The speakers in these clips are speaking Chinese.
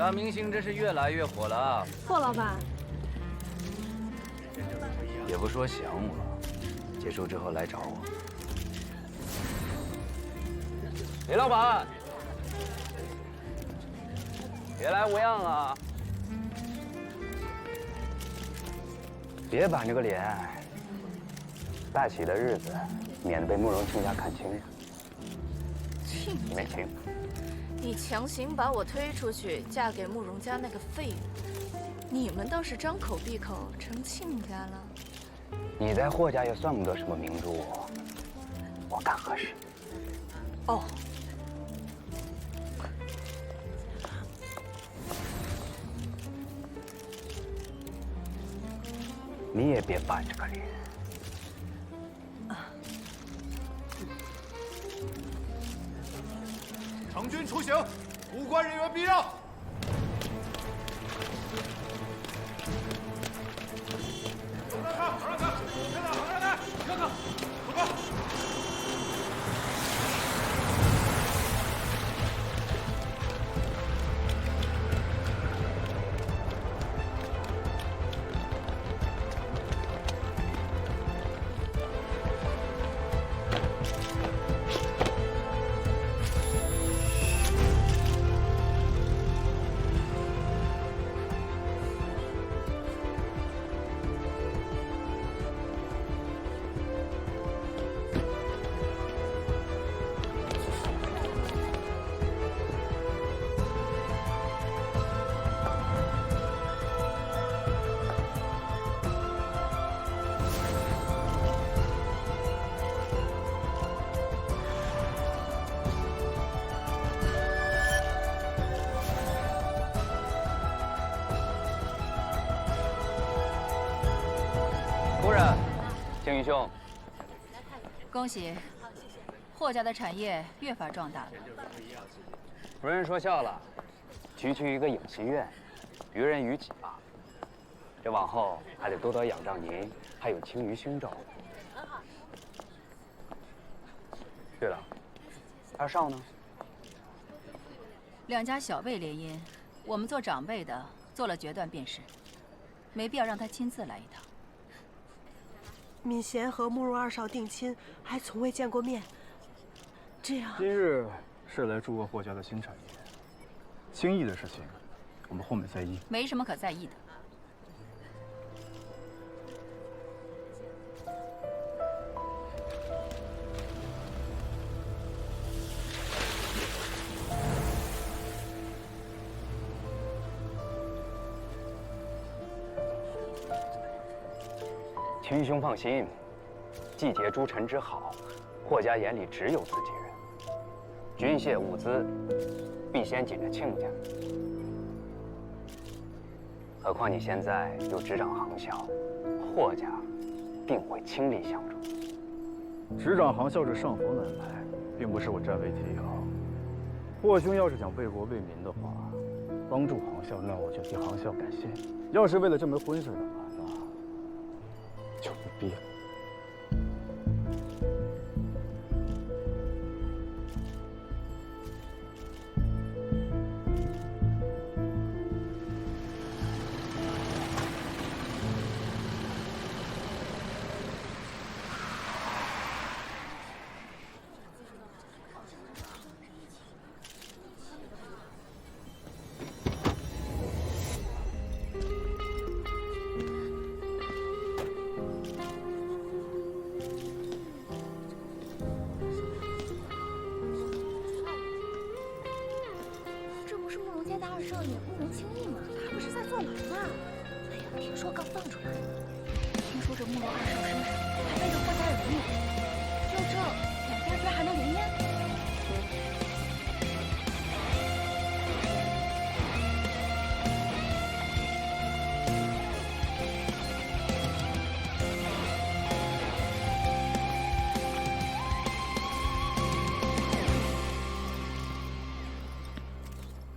大明星真是越来越火了啊！霍老板，也不说想我，结束之后来找我。李老板，别来无恙啊！别板着个脸，大喜的日子，免得被慕容亲家看清呀。亲没情。你强行把我推出去，嫁给慕容家那个废物，你们倒是张口闭口成亲家了。你在霍家也算不得什么明珠，我看合适。哦，你也别板着个脸。成军出行，无关人员避让。往上看，往上看，看哪？往上看，看看，走吧。夫人，青云兄，恭喜，霍家的产业越发壮大了。夫人说笑了，区区一个影戏院，于人于己吧。这往后还得多多仰仗您，还有青鱼兄照顾。对了，二少呢？两家小辈联姻，我们做长辈的做了决断便是，没必要让他亲自来一趟。敏贤和慕容二少定亲，还从未见过面，这样。今日是来祝贺霍家的新产业，轻易的事情，我们后面再议。没什么可在意的。秦兄放心，季节诸臣之好，霍家眼里只有自己人。军械物资必先紧着亲家，何况你现在又执掌航校，霍家定会倾力相助。执掌航校这上房难排，并不是我占为己有。霍兄要是想为国为民的话，帮助航校，那我就替航校感谢。要是为了这门婚事的话，就不必了。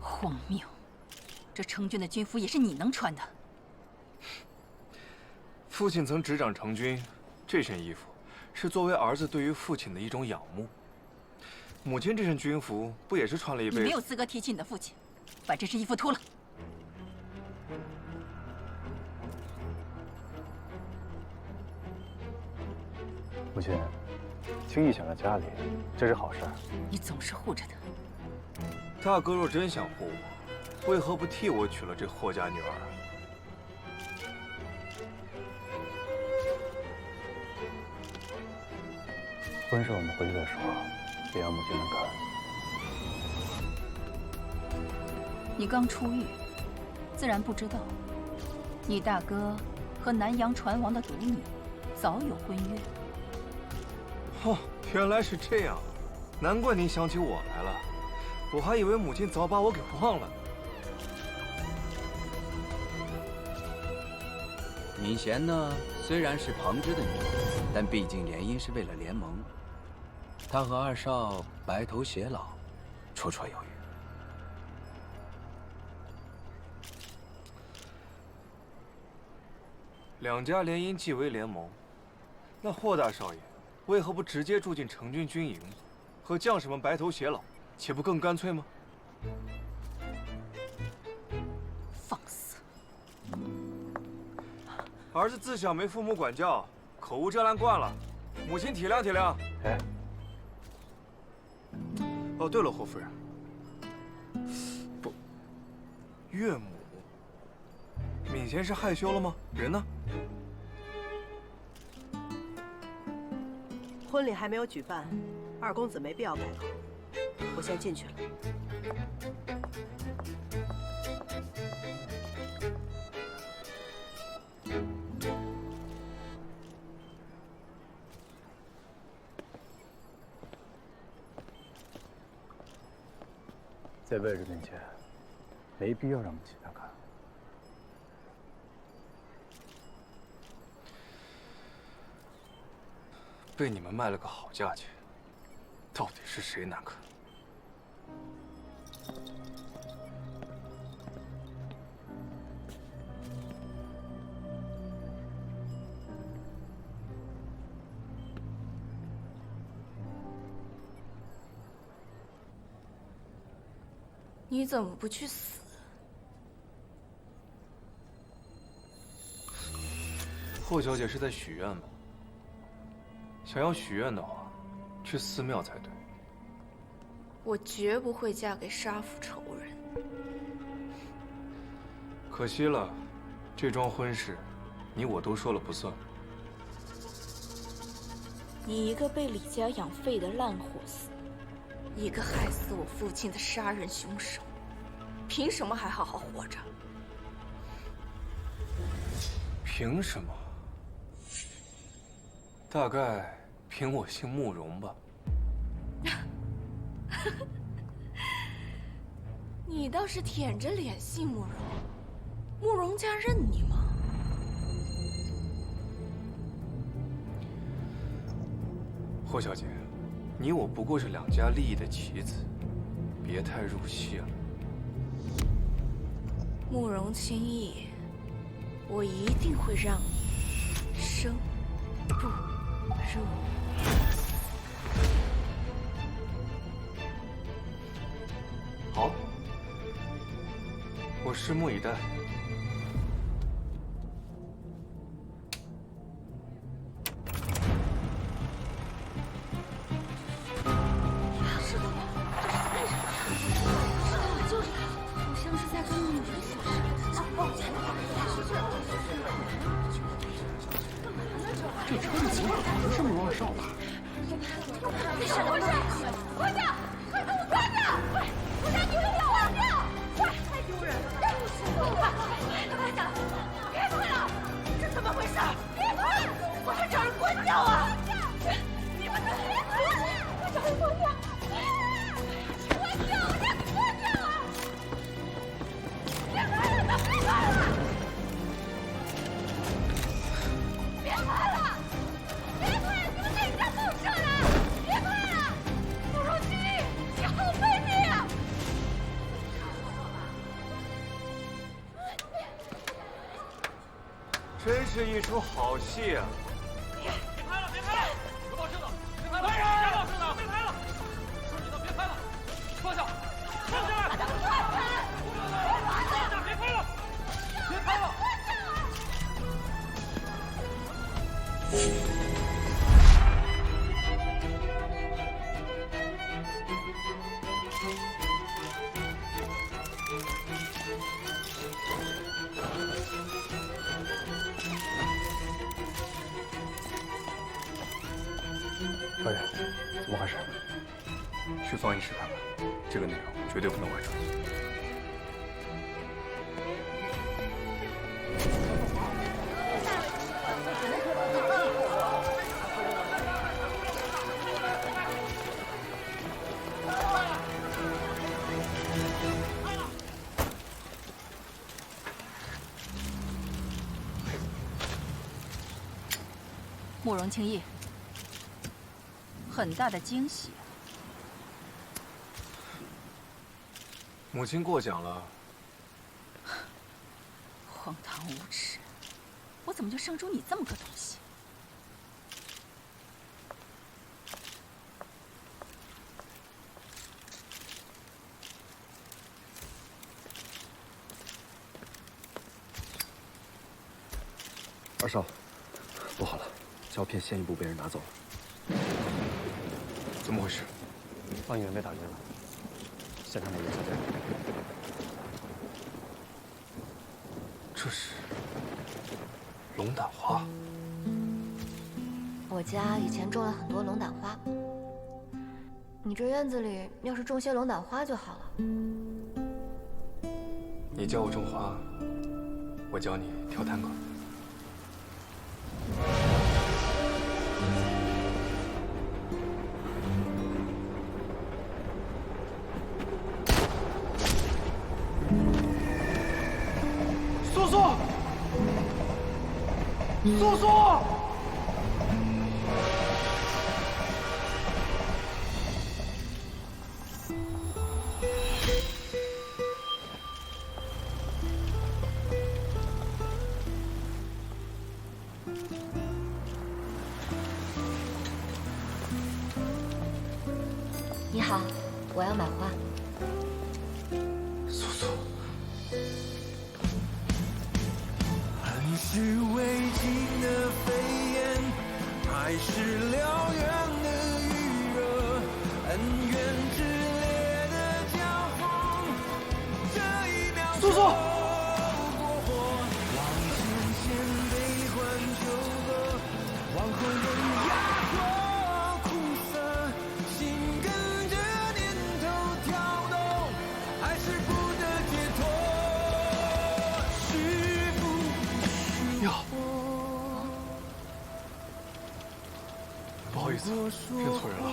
荒谬！这成军的军服也是你能穿的？父亲曾执掌成军，这身衣服是作为儿子对于父亲的一种仰慕。母亲这身军服不也是穿了一辈子？你没有资格提起你的父亲，把这身衣服脱了。母亲，轻易想到家里，这是好事。你总是护着他。大哥若真想护我，为何不替我娶了这霍家女儿？婚事我们回去再说，别让母亲难看。你刚出狱，自然不知道，你大哥和南洋船王的独女早有婚约。哦，原来是这样，难怪您想起我来了，我还以为母亲早把我给忘了呢。敏贤呢，虽然是旁支的女人，但毕竟联姻是为了联盟。她和二少白头偕老，绰绰有余。两家联姻即为联盟，那霍大少爷为何不直接住进成军军营，和将士们白头偕老，岂不更干脆吗？放肆！儿子自小没父母管教，口无遮拦惯了，母亲体谅体谅。哎，哦，对了，霍夫人，不，岳母，敏贤是害羞了吗？人呢？婚礼还没有举办，二公子没必要开口，我先进去了。在外人面前，没必要让母亲难看。被你们卖了个好价钱，到底是谁难看？你怎么不去死？霍小姐是在许愿吗？想要许愿的话，去寺庙才对。我绝不会嫁给杀父仇人。可惜了，这桩婚事，你我都说了不算。你一个被李家养废的烂货死，一个害死我父亲的杀人凶手，凭什么还好好活着？凭什么？大概凭我姓慕容吧。你倒是舔着脸姓慕容，慕容家认你吗？霍小姐，你我不过是两家利益的棋子，别太入戏了。慕容轻易，我一定会让你生不如死。好，我拭目以待。真是一出好戏啊！别拍了，别拍了！有保证的，别拍了！有保证的，别拍了！说你的，别拍了！放下，放下！放下！别拍了！别拍了！夫人，怎么回事？去放映室看看，这个内容绝对不能外传。慕容清逸，很大的惊喜啊！母亲过奖了。荒唐无耻！我怎么就生出你这么个东西？二少，不好了，胶片先一步被人拿走了。怎么回事？放映员被打晕了，现场没人下队。这是龙胆花。我家以前种了很多龙胆花，你这院子里要是种些龙胆花就好了。你教我种花，我教你跳探戈。苏苏，苏苏！你好，我要买花。苏苏。恨是未尽的飞燕，爱是燎原的余热，恩怨炽烈的交锋，这一秒苏苏。望前线悲欢纠葛，往后人压过苦涩，心跟着念头跳动，还是不得解脱。是不药。不好意思，认错人了。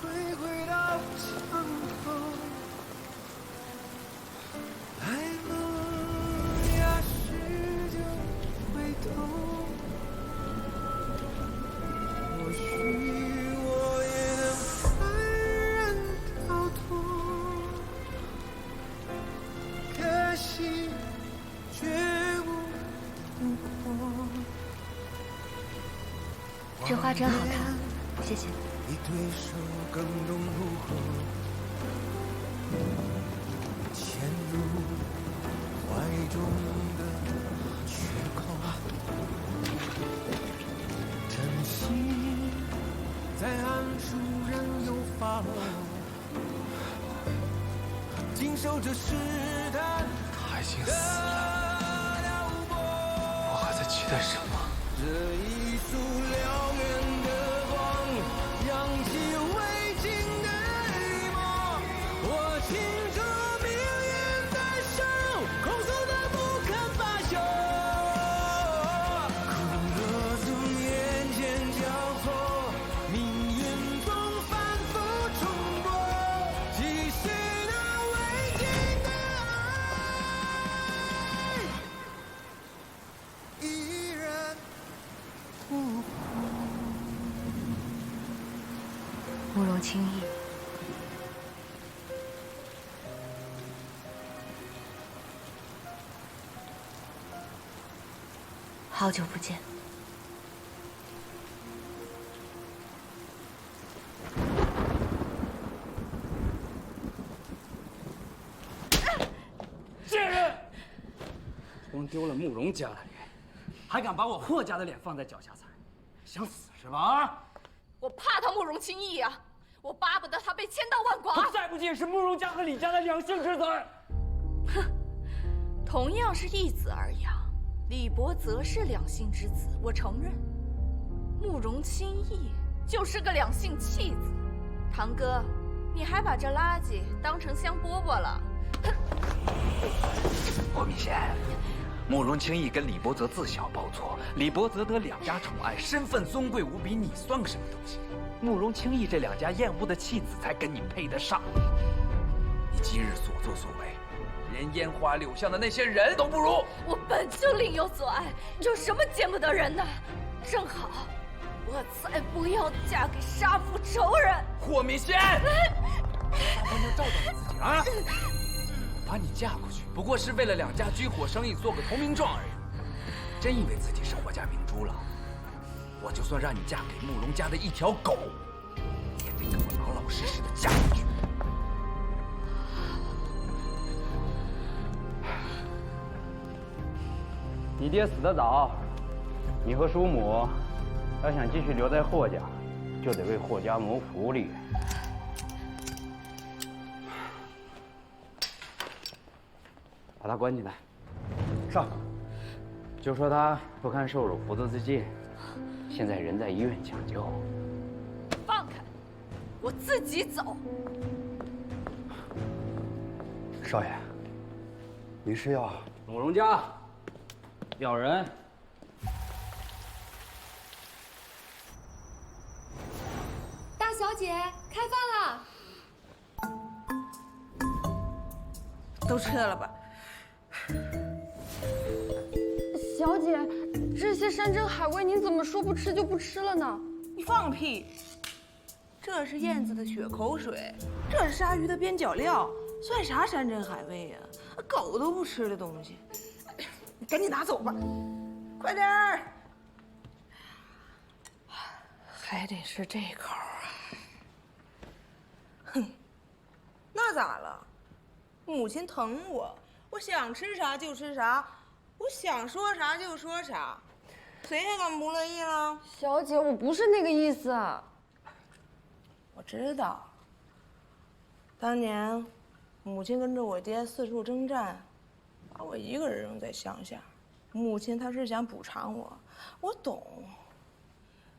退回到墙头，爱萌芽时就回头，或许我也能安然逃脱，可惜却无不过。这花真好看，谢谢。比对手更懂如何潜入怀中的缺口，真心在暗处仍有发落，经受着试探。他已经死了，我还在期待什么？这一束燎原的光，扬起未尽的雨墨。我清楚命运在手，空手的不肯罢休。苦乐从眼前交错，命运中反复重播，继续那未尽的爱，依然。慕容清逸，好久不见。贱人！光丢了慕容家的脸，还敢把我霍家的脸放在脚下踩，想死是吧？啊！我怕他慕容清逸啊！我巴不得他被千刀万剐。我再不济是慕容家和李家的两姓之子。哼，同样是一子而养，李伯则是两姓之子，我承认。慕容清逸就是个两性弃子。堂哥，你还把这垃圾当成香饽饽了？哼！霍明贤，慕容清逸跟李伯泽自小抱错，李伯泽得两家宠爱，身份尊贵无比，你算个什么东西？慕容清逸这两家厌恶的弃子才跟你配得上。你今日所作所为，连烟花柳巷的那些人都不如。我本就另有所爱，有什么见不得人的？正好，我才不要嫁给杀父仇人。霍明贤，大官要照照你自己啊！把你嫁过去，不过是为了两家军火生意做个投名状而已。真以为自己是霍家明珠了？我就算让你嫁给慕容家的一条狗，也得给我老老实实的嫁过去。你爹死得早，你和叔母要想继续留在霍家，就得为霍家谋福利。把他关起来。上。就说他不堪受辱，服毒自尽，现在人在医院抢救。放开，我自己走。少爷，您是要？慕容家要人。大小姐，开饭了。都撤了吧。小姐，这些山珍海味，您怎么说不吃就不吃了呢？你放屁！这是燕子的血口水，这是鲨鱼的边角料，算啥山珍海味呀？狗都不吃的东西，你赶紧拿走吧，快点儿！还得是这口啊！哼，那咋了？母亲疼我，我想吃啥就吃啥。我想说啥就说啥，谁还敢不乐意了？小姐，我不是那个意思。我知道，当年母亲跟着我爹四处征战，把我一个人扔在乡下。母亲她是想补偿我，我懂。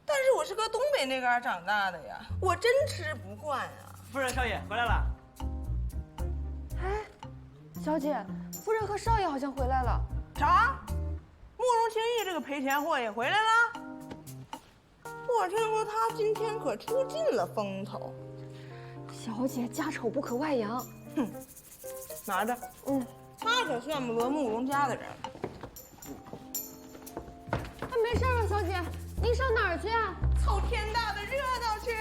但是我是搁东北那嘎长大的呀，我真吃不惯呀。夫人、少爷回来了。哎，小姐，夫人和少爷好像回来了。啥？慕容清逸这个赔钱货也回来了？我听说他今天可出尽了风头。小姐，家丑不可外扬。哼，拿着。他可算不得慕容家的人。没事吧，小姐？您上哪儿去啊？凑天大的热闹去。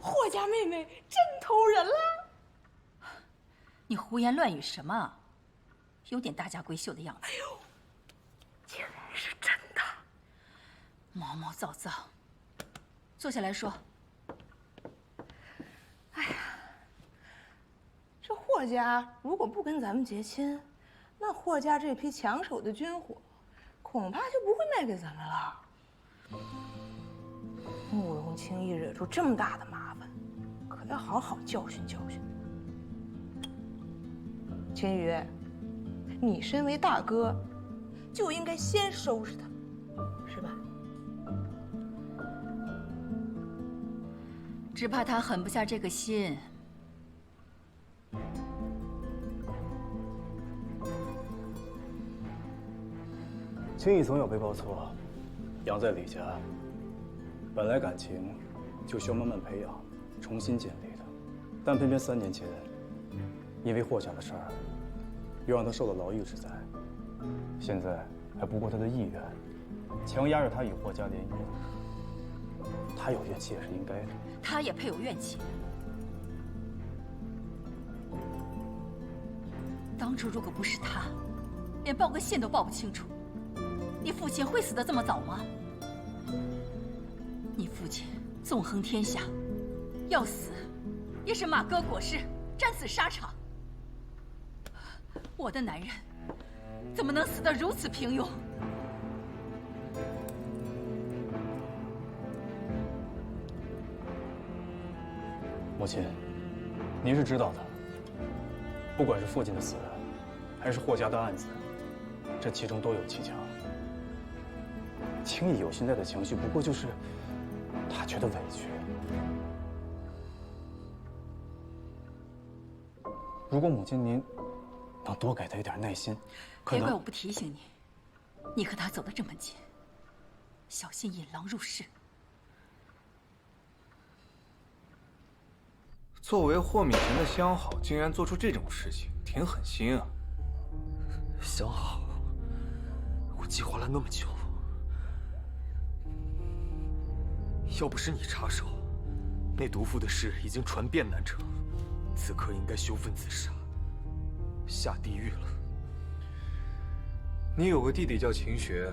霍家妹妹真投人了！你胡言乱语什么？有点大家闺秀的样子。哎呦，竟然是真的！毛毛躁躁，坐下来说。哎呀，这霍家如果不跟咱们结亲，那霍家这批抢手的军火，恐怕就不会卖给咱们了。慕容清逸惹出这么大的麻烦，可要好好教训教训。青羽，你身为大哥，就应该先收拾他，是吧？只怕他狠不下这个心。清逸从小被报错，养在李家，本来感情就需要慢慢培养、重新建立的，但偏偏3年前，因为霍家的事儿，又让他受了牢狱之灾。现在还不顾他的意愿，强压着他与霍家联姻。他有怨气也是应该的。他也配有怨气。当初如果不是他，连报个信都报不清楚，你父亲会死得这么早吗？你父亲纵横天下，要死也是马革裹尸，战死沙场。我的男人怎么能死得如此平庸？母亲，您是知道的，不管是父亲的死，还是霍家的案子，这其中都有蹊跷。青义有现在的情绪，不过就是他觉得委屈。如果母亲您能多给他一点耐心，可能……别怪我不提醒你，你和他走得这么近，小心引狼入室。作为霍敏贤的相好，竟然做出这种事情，挺狠心啊！相好，我计划了那么久，要不是你插手，那毒妇的事已经传遍南城，此刻应该羞愤自杀，下地狱了。你有个弟弟叫秦学，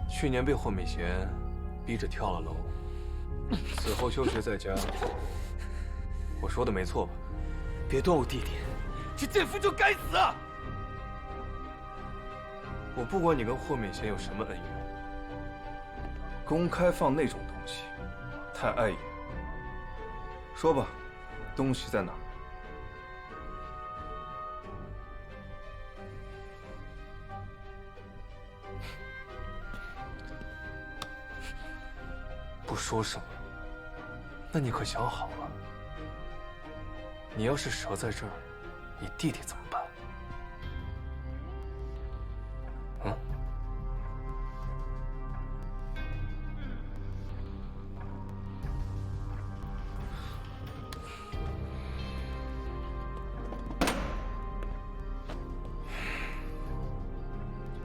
去年被霍敏贤逼着跳了楼，死后休学在家。我说的没错吧？别动我弟弟，这贱妇就该死！我不管你跟霍敏贤有什么恩怨，公开放那种东西，太碍眼。说吧，东西在哪儿？不说什么，那你可想好了？你要是折在这儿，你弟弟怎么办？嗯？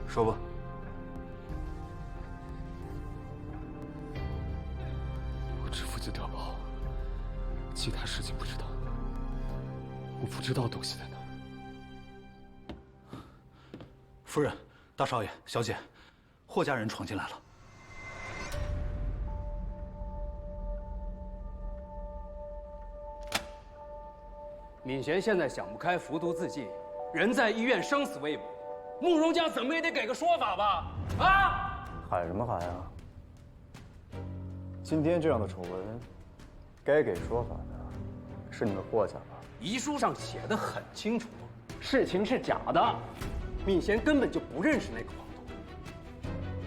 说吧。我只负责碉堡，其他事情不知道。我不知道东西在哪儿。夫人、大少爷、小姐，霍家人闯进来了。敏贤现在想不开，服毒自尽，人在医院，生死未卜。慕容家怎么也得给个说法吧？啊！喊什么喊呀？今天这样的丑闻，该给说法的是你们霍家吧？遗书上写的很清楚，事情是假的，敏贤根本就不认识那个房东。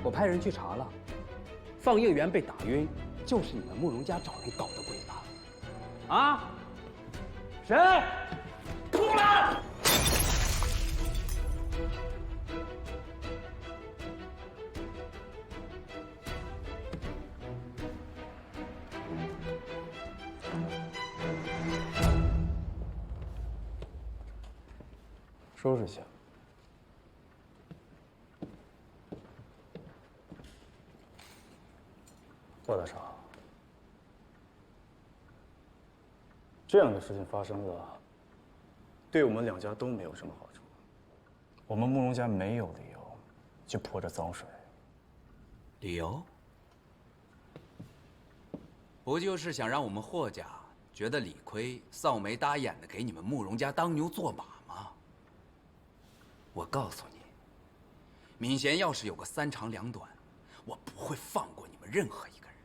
我派人去查了，放映员被打晕，就是你们慕容家找人搞的鬼吧？啊？谁？出来！收拾下。霍大少，这样的事情发生了，对我们两家都没有什么好处。我们慕容家没有理由去泼这脏水。理由？不就是想让我们霍家觉得理亏、臊眉搭眼的给你们慕容家当牛做马吗？我告诉你，敏贤要是有个三长两短，我不会放过你们任何一个人。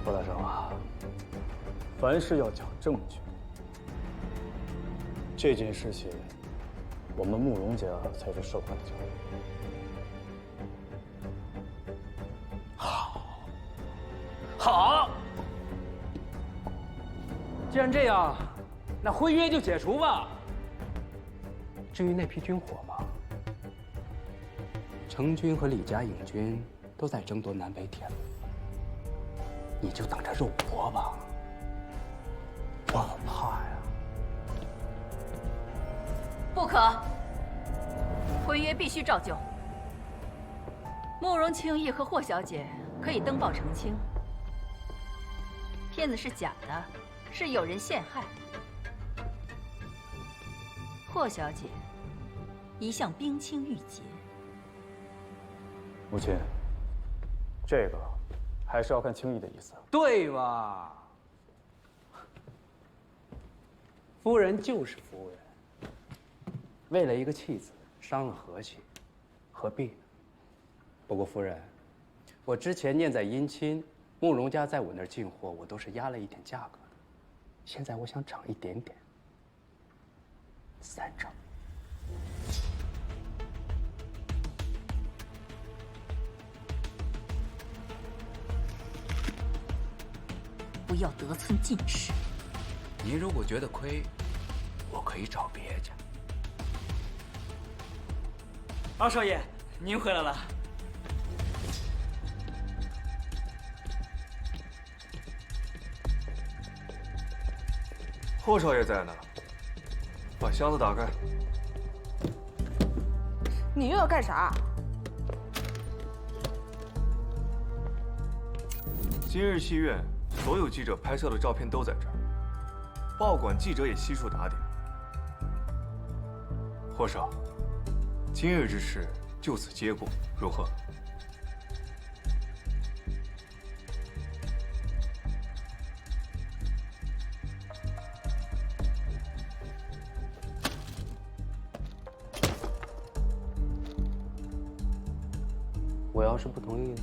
霍大少啊，凡事要讲证据。这件事情，我们慕容家才是受害者。好，既然这样，那婚约就解除吧。至于那批军火嘛，程军和李家引军都在争夺南北铁路，你就等着肉搏吧。我很怕呀。不可，婚约必须照旧。慕容清逸和霍小姐可以登报澄清。片子是假的，是有人陷害。霍小姐一向冰清玉洁。母亲，这个还是要看清逸的意思。对吧？夫人就是夫人，为了一个弃子伤了和气，何必呢？不过夫人，我之前念在姻亲，慕容家在我那儿进货，我都是压了一点价格的。现在我想涨一点点，3成。不要得寸进尺。您如果觉得亏，我可以找别家。二少爷，您回来了。霍少爷在呢，把箱子打开。你又要干啥？今日戏院所有记者拍摄的照片都在这儿，报馆记者也悉数打点。霍少，今日之事就此结果，如何？我要是不同意呢？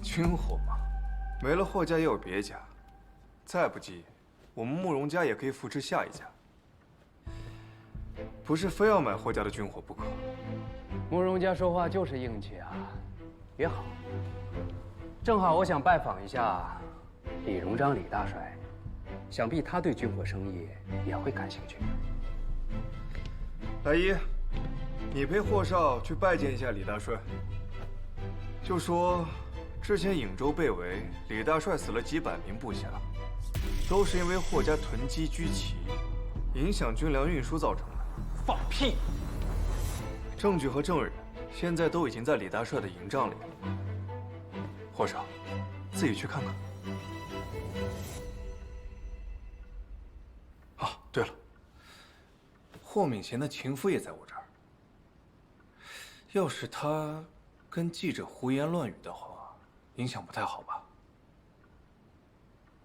军火嘛，没了霍家也有别家，再不济，我们慕容家也可以扶持下一家，不是非要买霍家的军火不可。慕容家说话就是硬气啊，也好，正好我想拜访一下李荣章李大帅，想必他对军火生意也会感兴趣。来一，你陪霍少去拜见一下李大帅，就说之前颍州被围，李大帅死了几百名部下，都是因为霍家囤积居奇，影响军粮运输造成的。放屁！证据和证人现在都已经在李大帅的营帐里了。霍少，自己去看看。啊，对了，霍敏贤的情妇也在我这儿。要是他跟记者胡言乱语的话，影响不太好吧？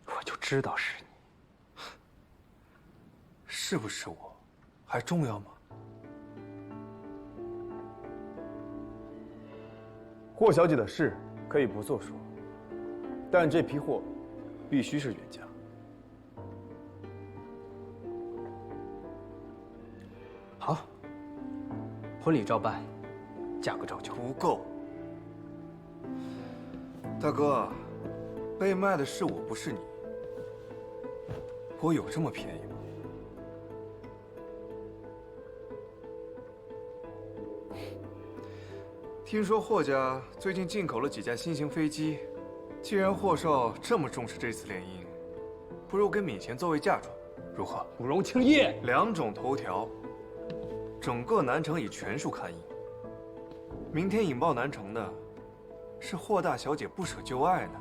我就知道是你，是不是我，还重要吗？霍小姐的事可以不作数，但这批货必须是原价。好，婚礼照办，价格照旧。不够。大哥，被卖的是我，不是你。我有这么便宜吗？听说霍家最近进口了几架新型飞机，既然霍少这么重视这次联姻，不如给敏贤作为嫁妆，如何？慕容清逸，2种头条，整个南城以全数刊印。明天引爆南城的，是霍大小姐不舍旧爱呢，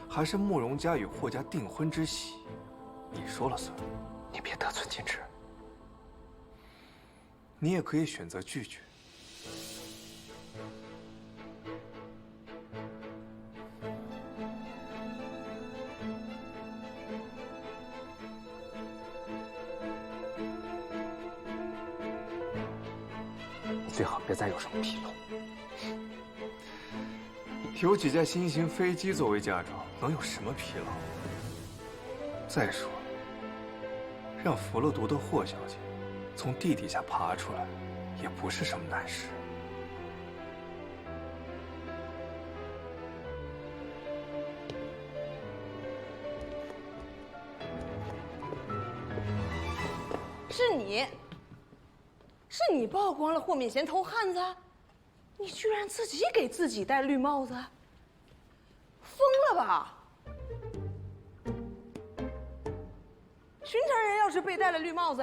还是慕容家与霍家订婚之喜？你说了算。你别得寸进尺。你也可以选择拒绝。你最好别再有什么纰漏。有几架新型飞机作为嫁妆，能有什么纰漏？再说，让服了毒的霍小姐从地底下爬出来，也不是什么难事。是你曝光了霍敏贤偷汉子，你居然自己给自己戴绿帽子，疯了吧？寻常人要是被戴了绿帽子，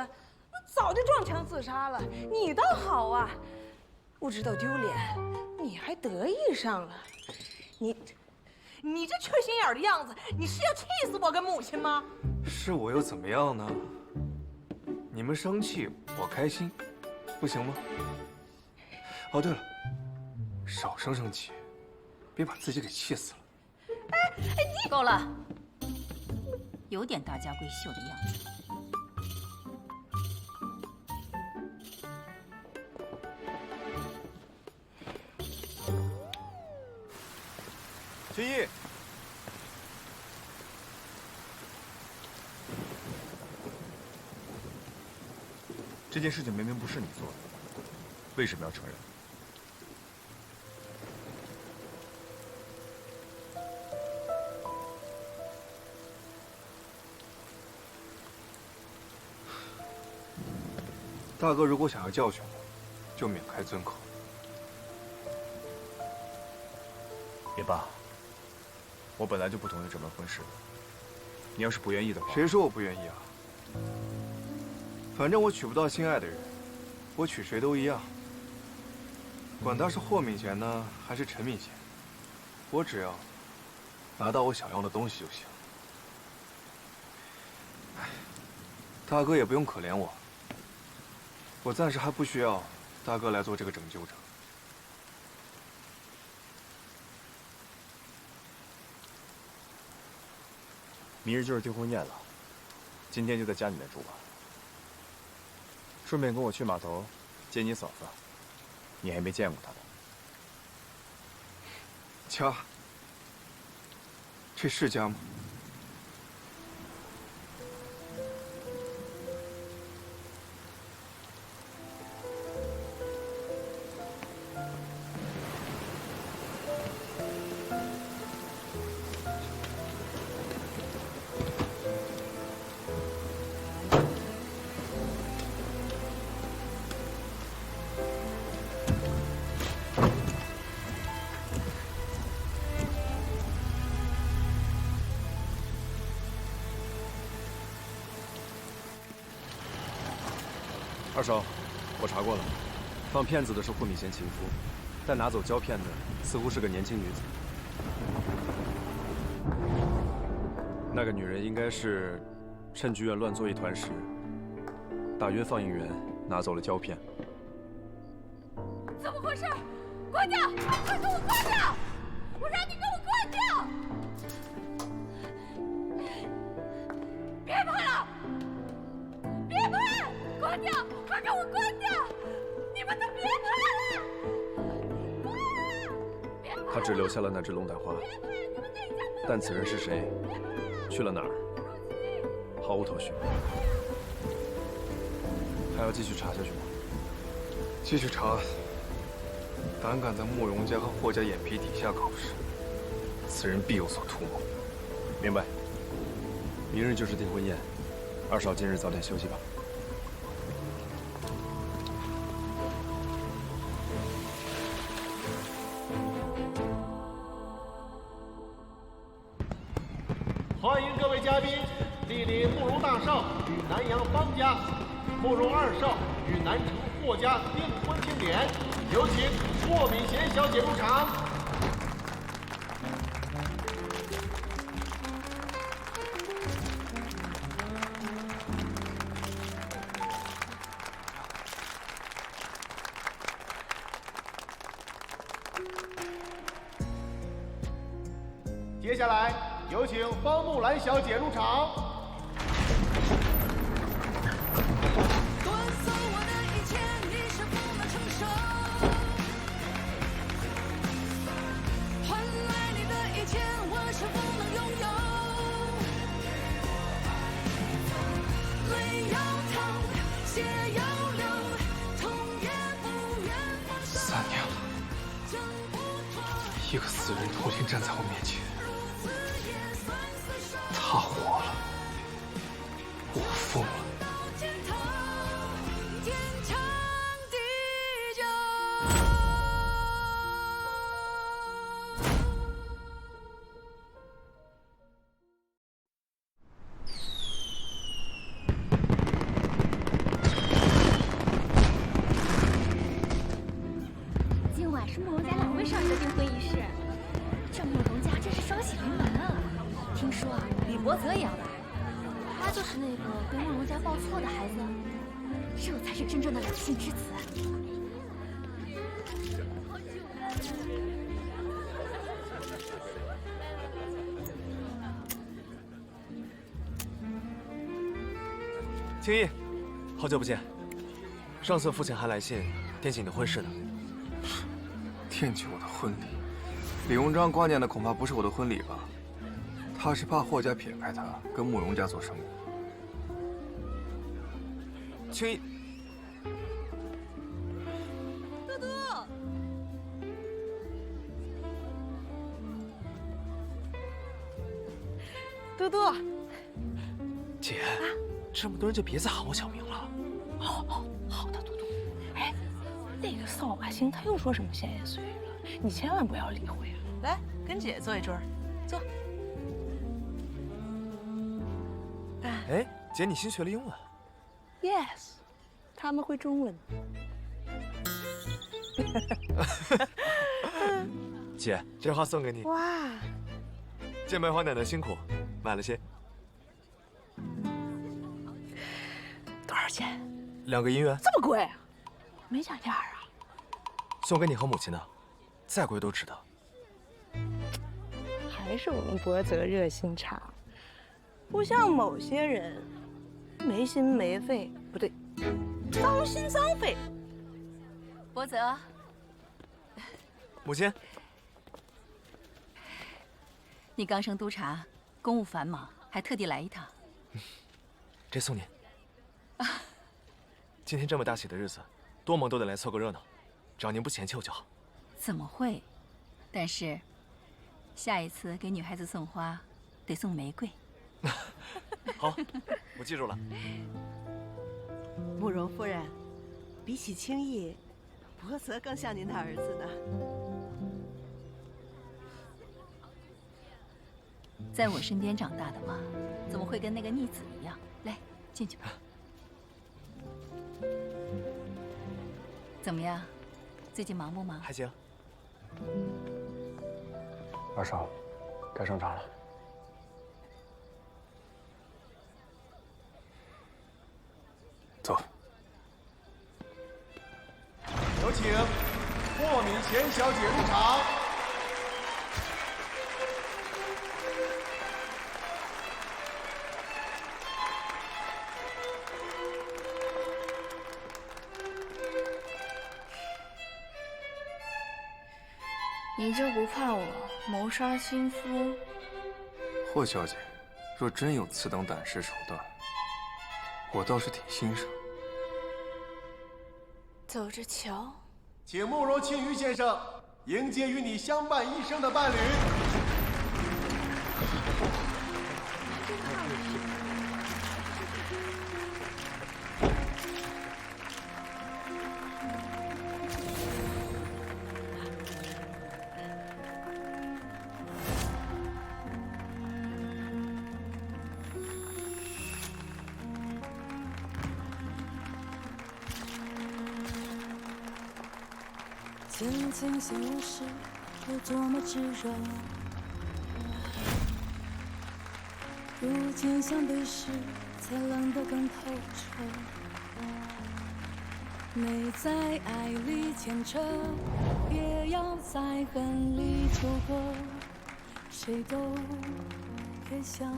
那早就撞墙自杀了。你倒好啊，不知道丢脸，你还得意上了。你这缺心眼儿的样子，你是要气死我跟母亲吗？是我又怎么样呢？你们生气，我开心，不行吗？哦，对了，少生气，别把自己给气死了。你够了，有点大家闺秀的样子。秦毅，这件事情明明不是你做的，为什么要承认？大哥如果想要教训我，就免开尊口。也罢，我本来就不同意这门婚事。你要是不愿意的话，谁说我不愿意啊？反正我娶不到心爱的人，我娶谁都一样。管他是霍敏贤呢，还是陈敏贤，我只要拿到我想要的东西就行。大哥也不用可怜我，我暂时还不需要大哥来做这个拯救者。明日就是订婚宴了，今天就在家里面住吧。顺便跟我去码头接你嫂子，你还没见过她呢。家？这是家吗？二少，我查过了，放骗子的是霍敏贤情夫，但拿走胶片的似乎是个年轻女子。那个女人应该是趁剧院乱作一团时，打晕放映员，拿走了胶片。怎么回事？关掉！快给我关掉！我让你给我关掉！别拍了！别拍！关掉！快给我关掉！你们都别拍了！他只留下了那只龙胆花，但此人是谁，去了哪儿，毫无头绪。还要继续查下去吗？继续查。胆敢在慕容家和霍家眼皮底下搞事，此人必有所图谋。明白。明日就是订婚宴，二少今日早点休息吧。欢迎各位嘉宾莅临慕容大少与南阳方家、慕容二少与南城霍家订婚庆典，有请霍敏贤小姐入场。接下来有请方木兰小姐入场。3年了，一个死人重新站在我面前，他活了，我疯了。今晚是慕容家2位少爷的订婚仪式，这慕容家真是双喜临门啊！听说啊，李伯泽也要来，他就是那个被慕容家抱错的孩子，这才是真正的两性之子。青衣，好久不见。上次父亲还来信惦记你的婚事呢。惦记我的婚礼，李鸿章挂念的恐怕不是我的婚礼吧？他是怕霍家撇开他，跟慕容家做生意。青衣，嘟嘟，嘟嘟，姐，这么多人就别再喊我小名了。好的，嘟嘟。哎，那个扫把星他又说什么闲言碎语了，你千万不要理会啊！来，跟姐坐一桌，坐。哎，姐，你新学了英文 Yes， 他们会中文。姐，这花送给你。哇，见梅花奶奶辛苦，买了些。多少钱2个银元。这么贵啊？没讲价啊？送给你和母亲的，再贵都值得。还是我们博泽热心肠，不像某些人没心没肺，不对，脏心脏肺。博泽，母亲，你刚升督察，公务繁忙，还特地来一趟。这送您。今天这么大喜的日子，多忙都得来凑个热闹，只要您不嫌弃我就好。怎么会？但是，下一次给女孩子送花，得送玫瑰。好，我记住了。慕容夫人，比起青衣，博泽更像您的儿子呢。在我身边长大的嘛，怎么会跟那个逆子一样？来，进去吧。怎么样？最近忙不忙？还行。二少，该上场了。走。有请霍敏贤小姐入场。你就不怕我谋杀亲夫？霍小姐，若真有此等胆识手段，我倒是挺欣赏。走着瞧。请慕容青鱼先生迎接与你相伴一生的伴侣。渐渐消失，有多么炙热。如今相对时，才冷得更透彻。没在爱里牵扯，也要在恨里纠葛。谁都别想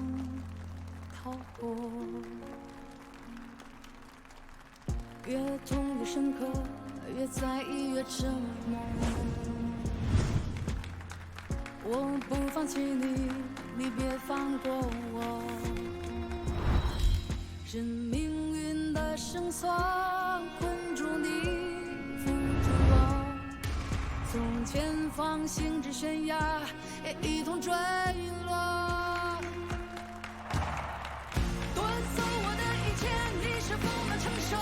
逃脱，越痛越深刻。越在意越沉默，我不放弃你，你别放过我。任命运的绳索困住你，缚住我。从前方行至悬崖，也一同坠落。夺走我的一切，你是否能承受？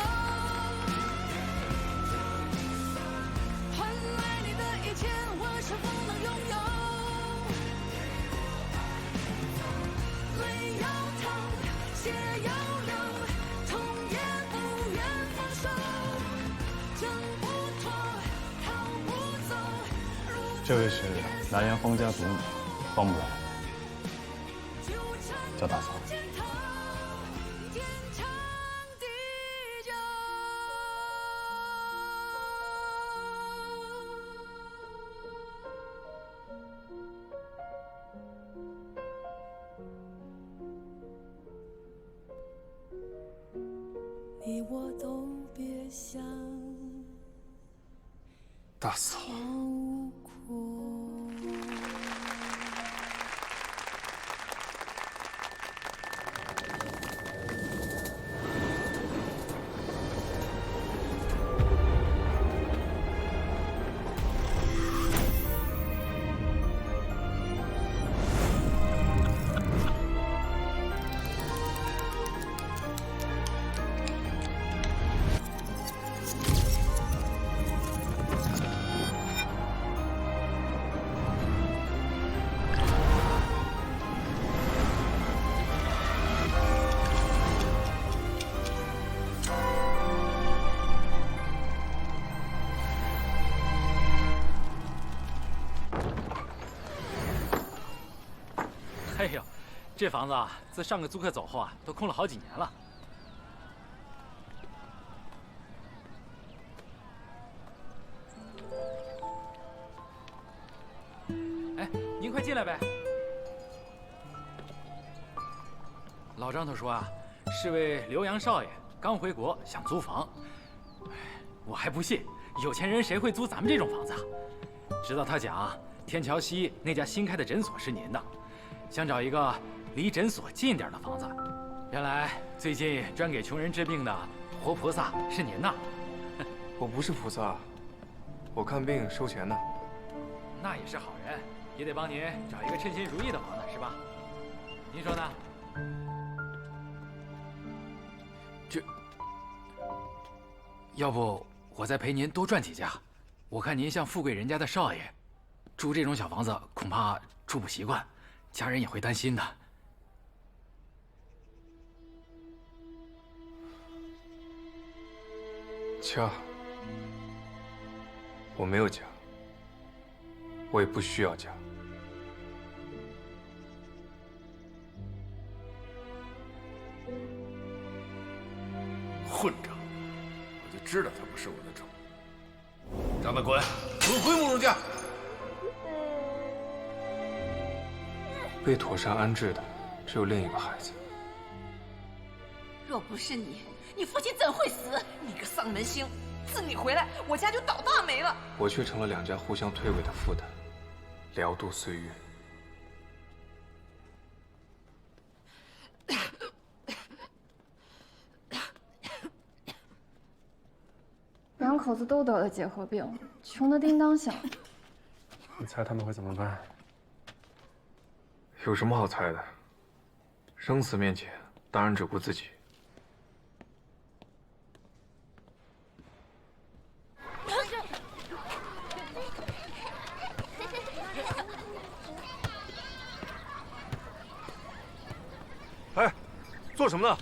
我是否能拥有？泪要淌，血要流，痛也不愿放手，挣不脱，逃不走。这位是南阳方家独女，方木兰，叫大嫂。你我都别想大嫂。逃过。呦，这房子啊，自上个租客走后啊，都空了好几年了。哎，您快进来呗。老张头说啊，是位刘洋少爷刚回国，想租房。我还不信，有钱人谁会租咱们这种房子啊？直到他讲，天桥西那家新开的诊所是您的，想找一个离诊所近点的房子。原来最近专给穷人治病的活菩萨是您呐。我不是菩萨，我看病收钱的。那也是好人，也得帮您找一个称心如意的房子，是吧？您说呢？这，要不我再陪您多转几家？我看您像富贵人家的少爷，住这种小房子恐怕住不习惯，家人也会担心的。家，我没有家，我也不需要家。混账！我就知道他不是我的种。让他滚，滚回慕容家。被妥善安置的只有另一个孩子。若不是你，你父亲怎会死？你个丧门星！自你回来，我家就倒大霉了。我却成了两家互相推诿的负担，聊度岁月。两口子都得了结核病，穷得叮当响。你猜他们会怎么办？有什么好猜的？生死面前，当然只顾自己。哎，做什么呢？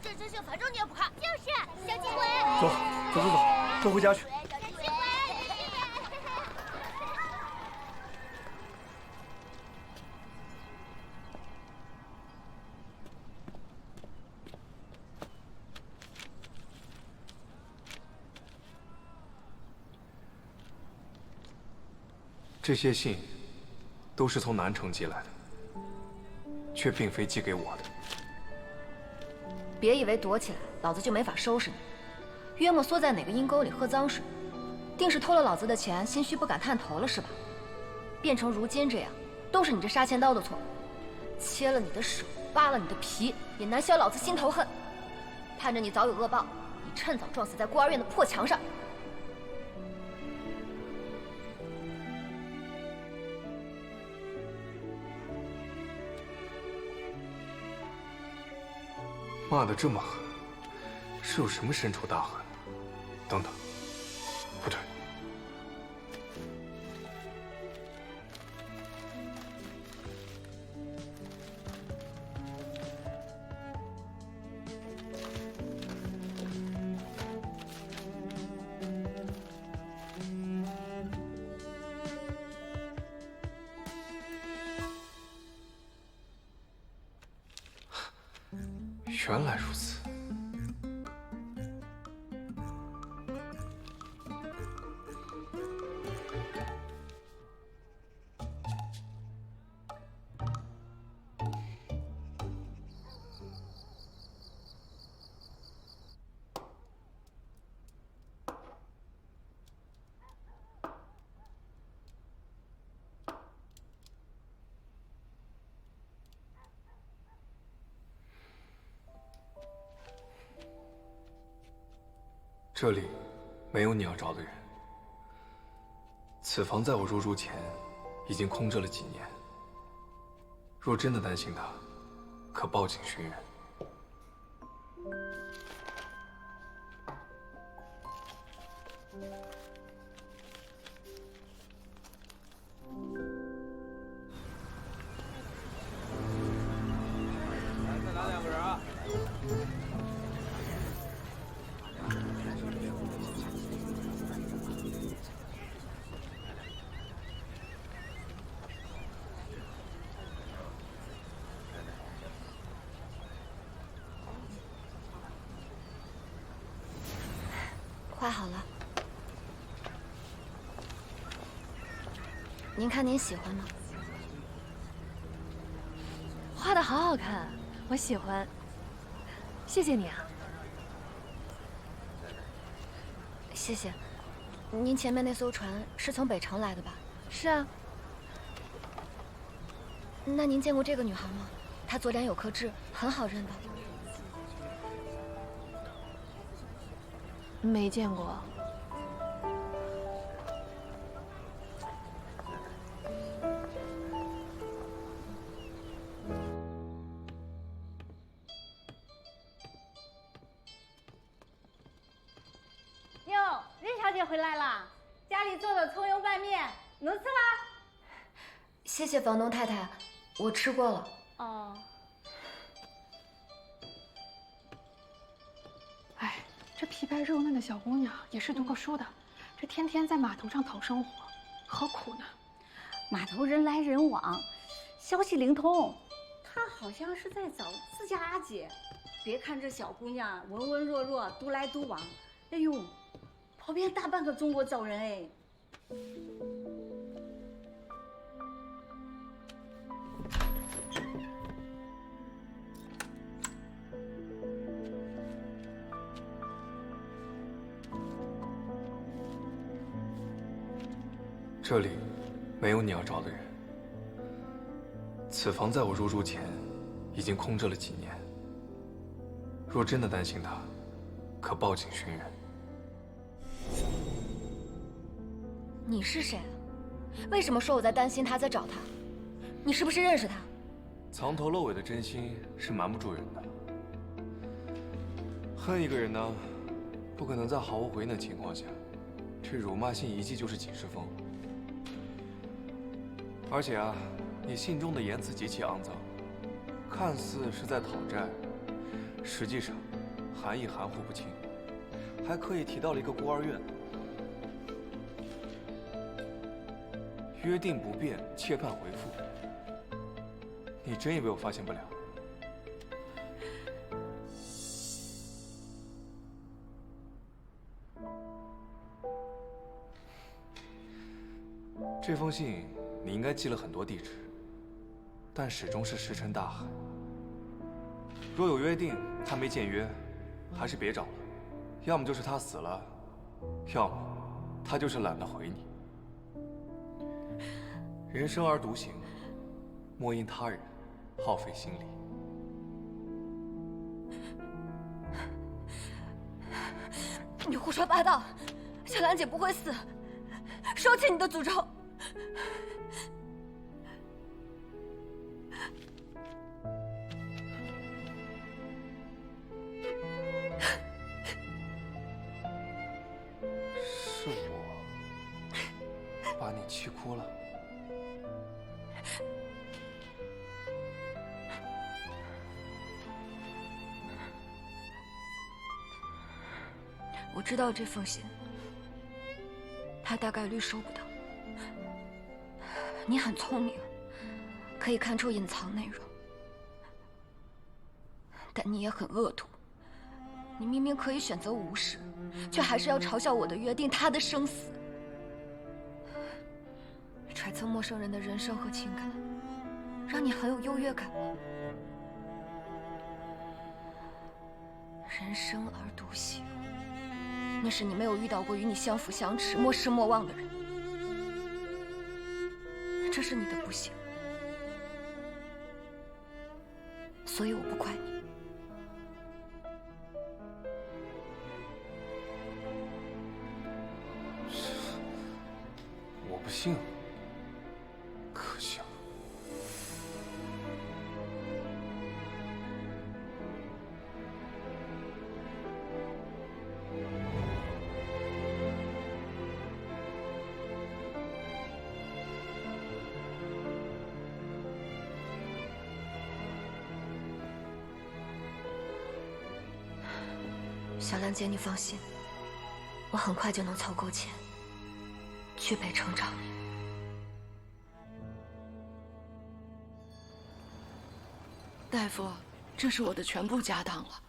这真相，反正你也不看。就是小金伟。走，走走走，都回家去。这些信都是从南城寄来的，却并非寄给我的。别以为躲起来，老子就没法收拾你。约莫缩在哪个阴沟里喝脏水，定是偷了老子的钱，心虚不敢探头了是吧？变成如今这样，都是你这杀千刀的错。切了你的手，扒了你的皮，也难消老子心头恨。盼着你早有恶报，你趁早撞死在孤儿院的破墙上。骂得这么狠，是有什么深仇大恨？等等，不对，原来如此。这里没有你要找的人。此房在我入住前已经空着了几年。若真的担心他，可报警寻人。再拿2个人啊！画好了，您看您喜欢吗？画的好好看，我喜欢。谢谢你啊。谢谢。您前面那艘船是从北城来的吧？是啊。那您见过这个女孩吗？她左脸有颗痣，很好认的。没见过。哟，任小姐回来了，家里做的葱油拌面，能吃吗？谢谢房东太太，我吃过了。哦。哎，这皮白肉嫩的小姑娘也是读过书的，这天天在码头上讨生活，何苦呢？码头人来人往，消息灵通，她好像是在找自家阿姐。别看这小姑娘文文弱弱，独来独往，哎呦，跑遍大半个中国找人哎。这里没有你要找的人。此房在我入住前已经空着了几年。若真的担心他，可报警寻人。你是谁？为什么说我在担心他，在找他？你是不是认识他？藏头露尾的真心是瞒不住人的。恨一个人呢，不可能在毫无回应的情况下，这辱骂性一记就是几十封。而且啊，你信中的言辞极其肮脏，看似是在讨债，实际上含义含糊不清，还刻意提到了一个孤儿院。约定不变，切盼回复。你真以为我发现不了？这封信你应该寄了很多地址，但始终是石沉大海。若有约定，他没见约，还是别找了。要么就是他死了，要么他就是懒得回你。人生而独行，莫因他人耗费心力。你胡说八道！小兰姐不会死，收起你的诅咒！是我把你气哭了。我知道这封信，他大概率收不到。你很聪明，可以看出隐藏内容，但你也很恶毒。你明明可以选择无视，却还是要嘲笑我的约定，他的生死，揣测陌生人的人生和情感，让你很有优越感吗？人生而独行。那是你没有遇到过与你相辅相持、莫失莫忘的人，这是你的不幸，所以我不怪你。我不信，可笑。小兰姐，你放心，我很快就能凑够钱，去北城找你。大夫，这是我的全部家当了。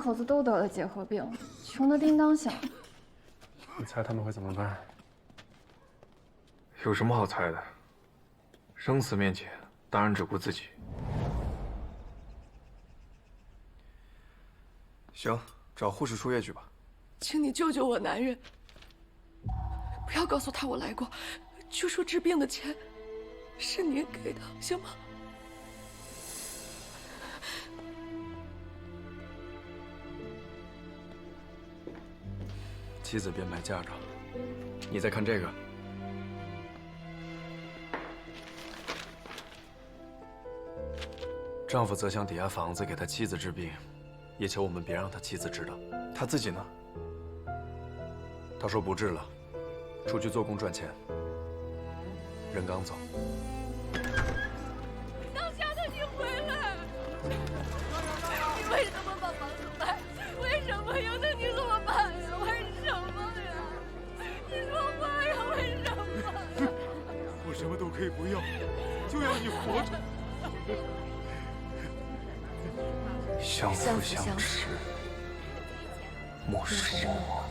口子都得了结核病，穷得叮当响。你猜他们会怎么办？有什么好猜的？生死面前，当然只顾自己。行，找护士输液去吧。请你救救我男人，不要告诉他我来过，就说治病的钱是您给的，行吗？妻子编排嫁妆，你再看这个。丈夫则想抵押房子给他妻子治病，也求我们别让他妻子知道。他自己呢？他说不治了，出去做工赚钱。人刚走。当下的你回来！你为什么把房子卖？为什么要等你给我卖呀？为什么呀？你说话呀！为什么？我什么都可以不要，就要你活着。相扶相持，莫使我。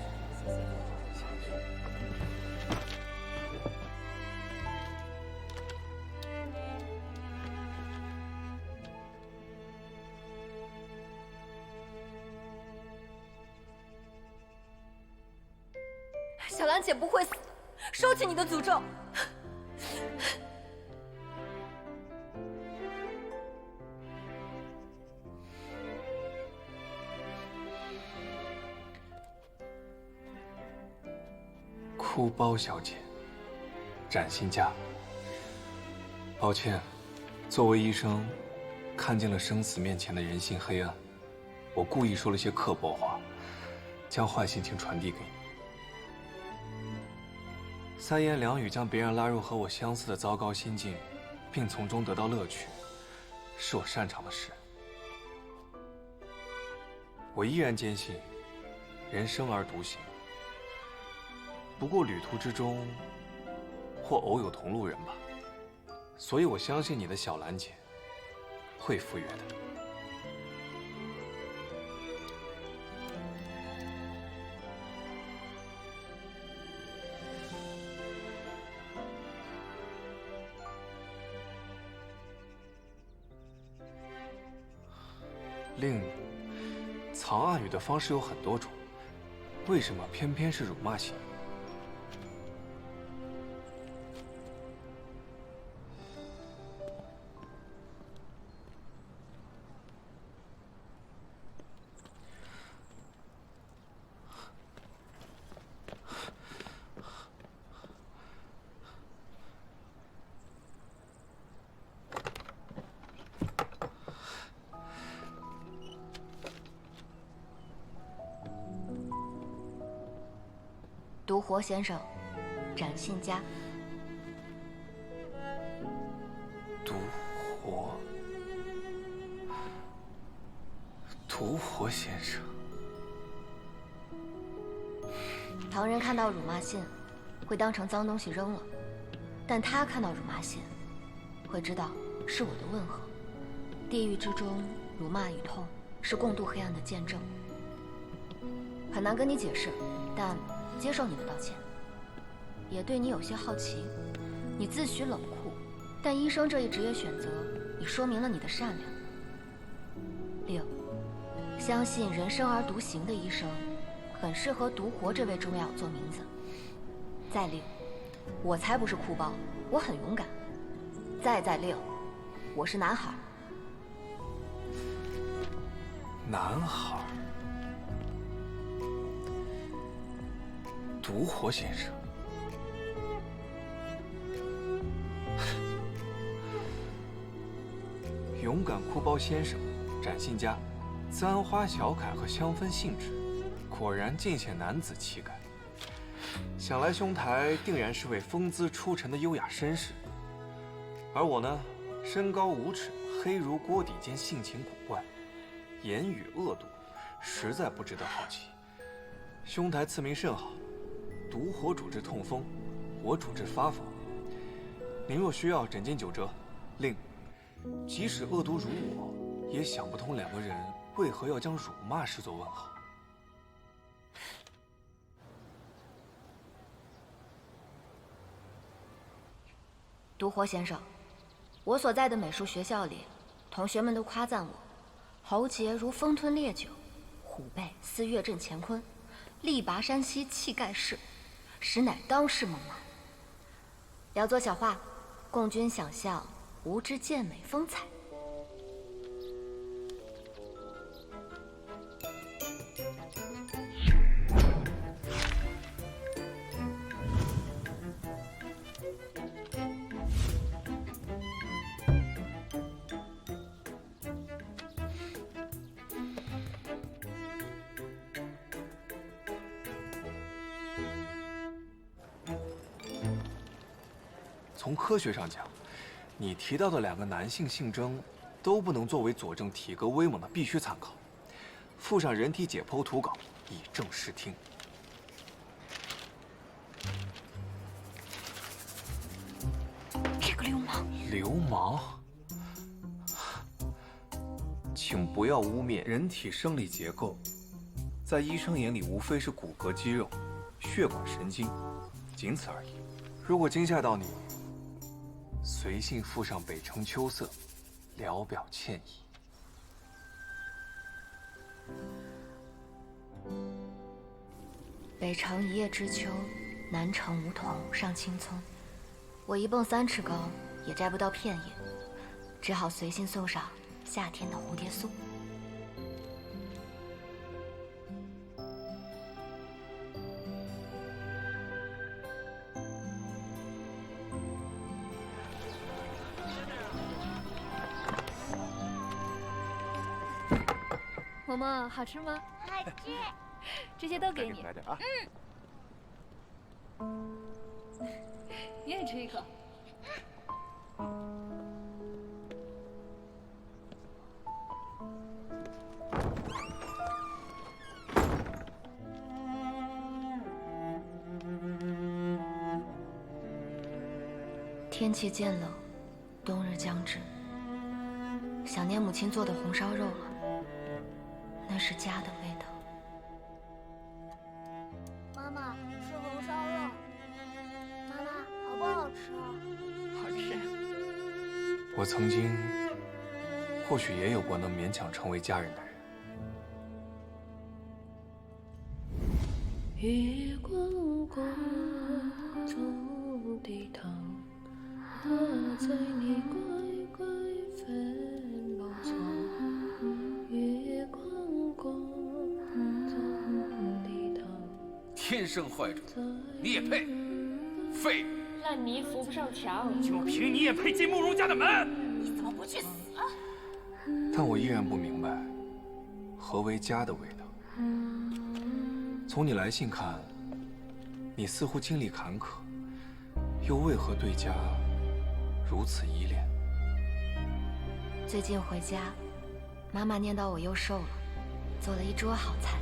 小兰姐不会死，收起你的诅咒。哭包小姐，展新家。抱歉，作为医生，看见了生死面前的人性黑暗，我故意说了些刻薄话，将坏心情传递给你。三言两语将别人拉入和我相似的糟糕心境，并从中得到乐趣，是我擅长的事。我依然坚信，人生而独行。不过旅途之中，或偶有同路人吧，所以我相信你的小兰姐会赴约的。令你藏暗语的方式有很多种，为什么偏偏是辱骂型？独活先生，展信佳。独活先生。旁人看到辱骂信，会当成脏东西扔了，但他看到辱骂信，会知道是我的问候。地狱之中，辱骂与痛是共度黑暗的见证。很难跟你解释，但接受你的道歉，也对你有些好奇。你自诩冷酷，但医生这一职业选择，已说明了你的善良。6，相信人生而独行的医生，很适合独活这位中药做名字。再6，我才不是哭包，我很勇敢。再6，我是男孩。男孩。独活先生，勇敢哭包先生，展信佳，簪花小楷和香氛性质，果然尽显男子气概。想来兄台定然是位风姿出尘的优雅绅士，而我呢，身高5尺，黑如锅底兼性情古怪，言语恶毒，实在不值得好奇。兄台赐名甚好。独活主治痛风，我主治发疯。您若需要诊间9折，令即使恶毒如我，也想不通2个人为何要将辱骂视作问候？独活先生，我所在的美术学校里，同学们都夸赞我，喉结如风吞烈酒，虎背似月震乾坤，力拔山兮气盖世，实乃当世猛男。聊作小画，供君想象吾之健美风采。从科学上讲，你提到的2个男性性征都不能作为佐证体格威猛的必须参考。附上人体解剖图稿，以正视听。这个流氓！流氓！请不要污蔑人体生理结构，在医生眼里无非是骨骼、肌肉、血管、神经，仅此而已。如果惊吓到你，随信附上北城秋色，聊表歉意。北城一叶知秋，南城梧桐上青葱。我一蹦3尺高，也摘不到片叶，只好随信送上夏天的蝴蝶酥。嬷嬷，好吃吗？好吃。这些都给你。来点啊。你也吃一口。天气渐冷，冬日将至，想念母亲做的红烧肉了。那是家的味道。妈妈，吃红烧肉。妈妈，好不好吃？好吃。我曾经，或许也有过能勉强成为家人的人。月光光中的糖，我在你乖乖瞓落床。月光光中的糖，天生坏种，你也配？废物！烂泥扶不上墙，就凭你也配进慕容家的门？你怎么不去死啊？但我依然不明白，何为家的味道。从你来信看，你似乎经历坎坷，又为何对家如此依恋？最近回家，妈妈念叨我又瘦了，做了一桌好菜。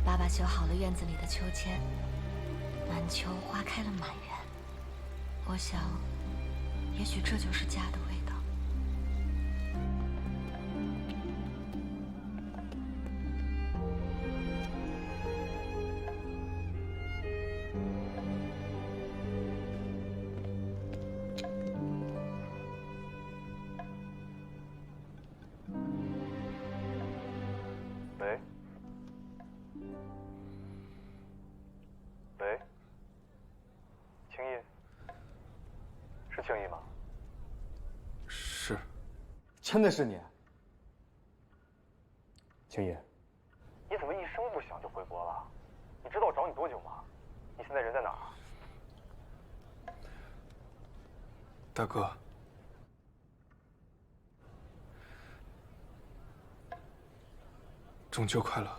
爸爸修好了院子里的秋千，满秋花开了满园。我想，也许这就是家的味道。喂？喂？青叶？是青叶吗？是。真的是你？青叶，你怎么一声不响就回国了？你知道我找你多久吗？你现在人在哪儿？大哥，中秋快乐！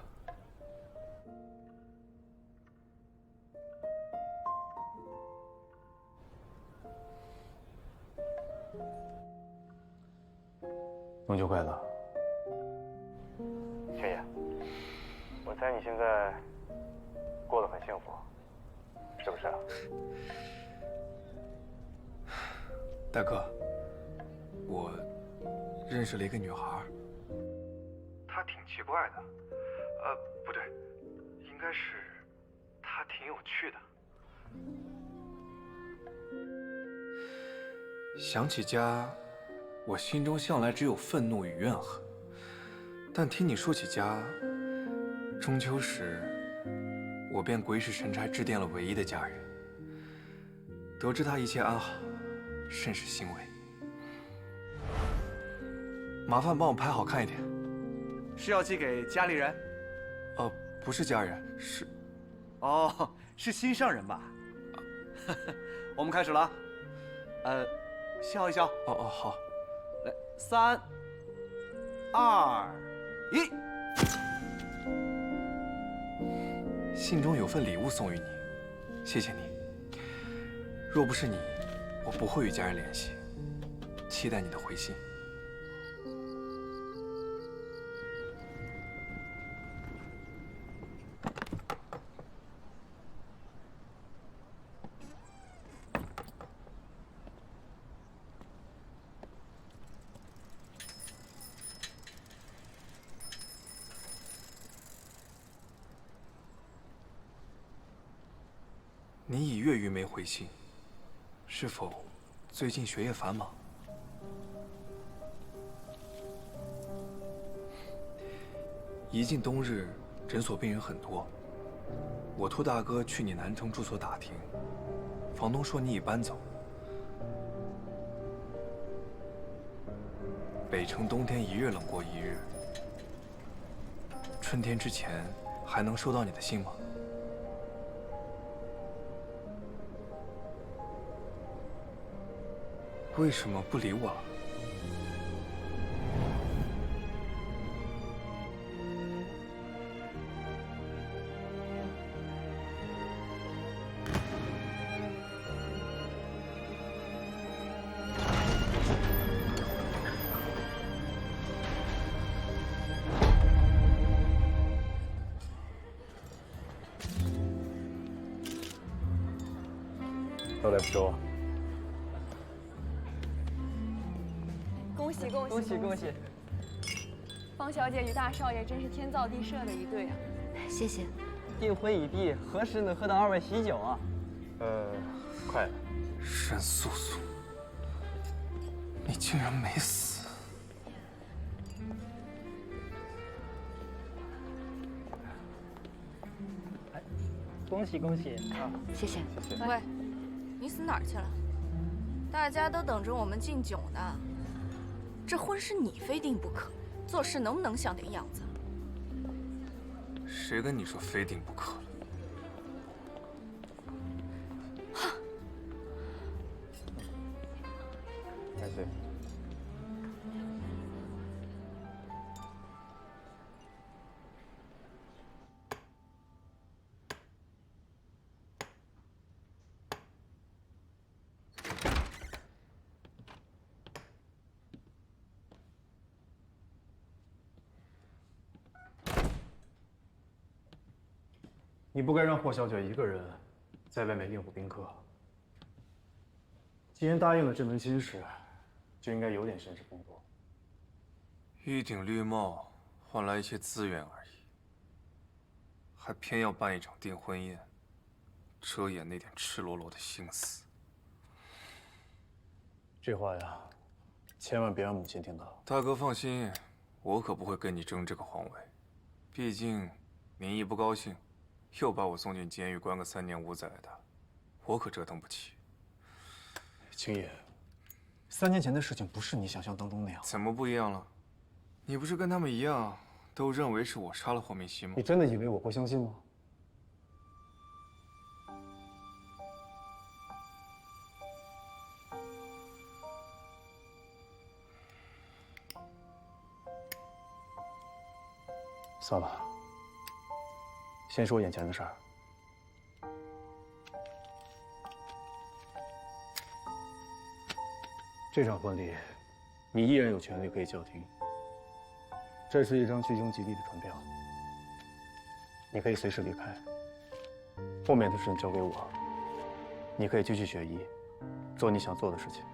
中秋快乐，青叶。我猜你现在过得很幸福，是不是？大哥，我认识了一个女孩，她挺奇怪的。不对，应该是他挺有趣的。想起家，我心中向来只有愤怒与怨恨。但听你说起家，中秋时，我便鬼使神差致电了唯一的家人。得知他一切安好，甚是欣慰。麻烦帮我拍好看一点。是要寄给家里人？不是家人，是……哦，是心上人吧？我们开始了。笑一笑。好。来，3、2、1。信中有份礼物送与你，谢谢你。若不是你，我不会与家人联系。期待你的回信。你已月余没回信，是否最近学业繁忙？一进冬日，诊所病人很多。我托大哥去你南城住所打听，房东说你已搬走。北城冬天一日冷过一日，春天之前还能收到你的信吗？为什么不理我了？都来福州。恭喜恭喜恭喜恭喜！方小姐与大少爷真是天造地设的一对啊！谢谢。订婚已毕，何时能喝到2位喜酒啊？快了。沈素素，你竟然没死！恭喜恭喜啊！谢谢。喂，你死哪儿去了？大家都等着我们敬酒呢。这婚是你非定不可，做事能不能像点样子？谁跟你说非定不可了？哼！万岁。你不该让霍小姐一个人在外面应付宾客。既然答应了这门亲事，就应该有点绅士风度。一顶绿帽换来一些资源而已，还偏要办一场订婚宴，遮掩那点赤裸裸的心思。这话呀，千万别让母亲听到。大哥放心，我可不会跟你争这个皇位，毕竟您一不高兴。又把我送进监狱关个3年5载的，我可折腾不起。青野，3年前的事情不是你想象当中那样。怎么不一样了？你不是跟他们一样，都认为是我杀了霍明熙吗？你真的以为我会相信吗？算了。先说眼前的事儿。这场婚礼，你依然有权利可以叫停。这是一张居兄吉利的传票，你可以随时离开。后面的事情交给我，你可以继续学医，做你想做的事情。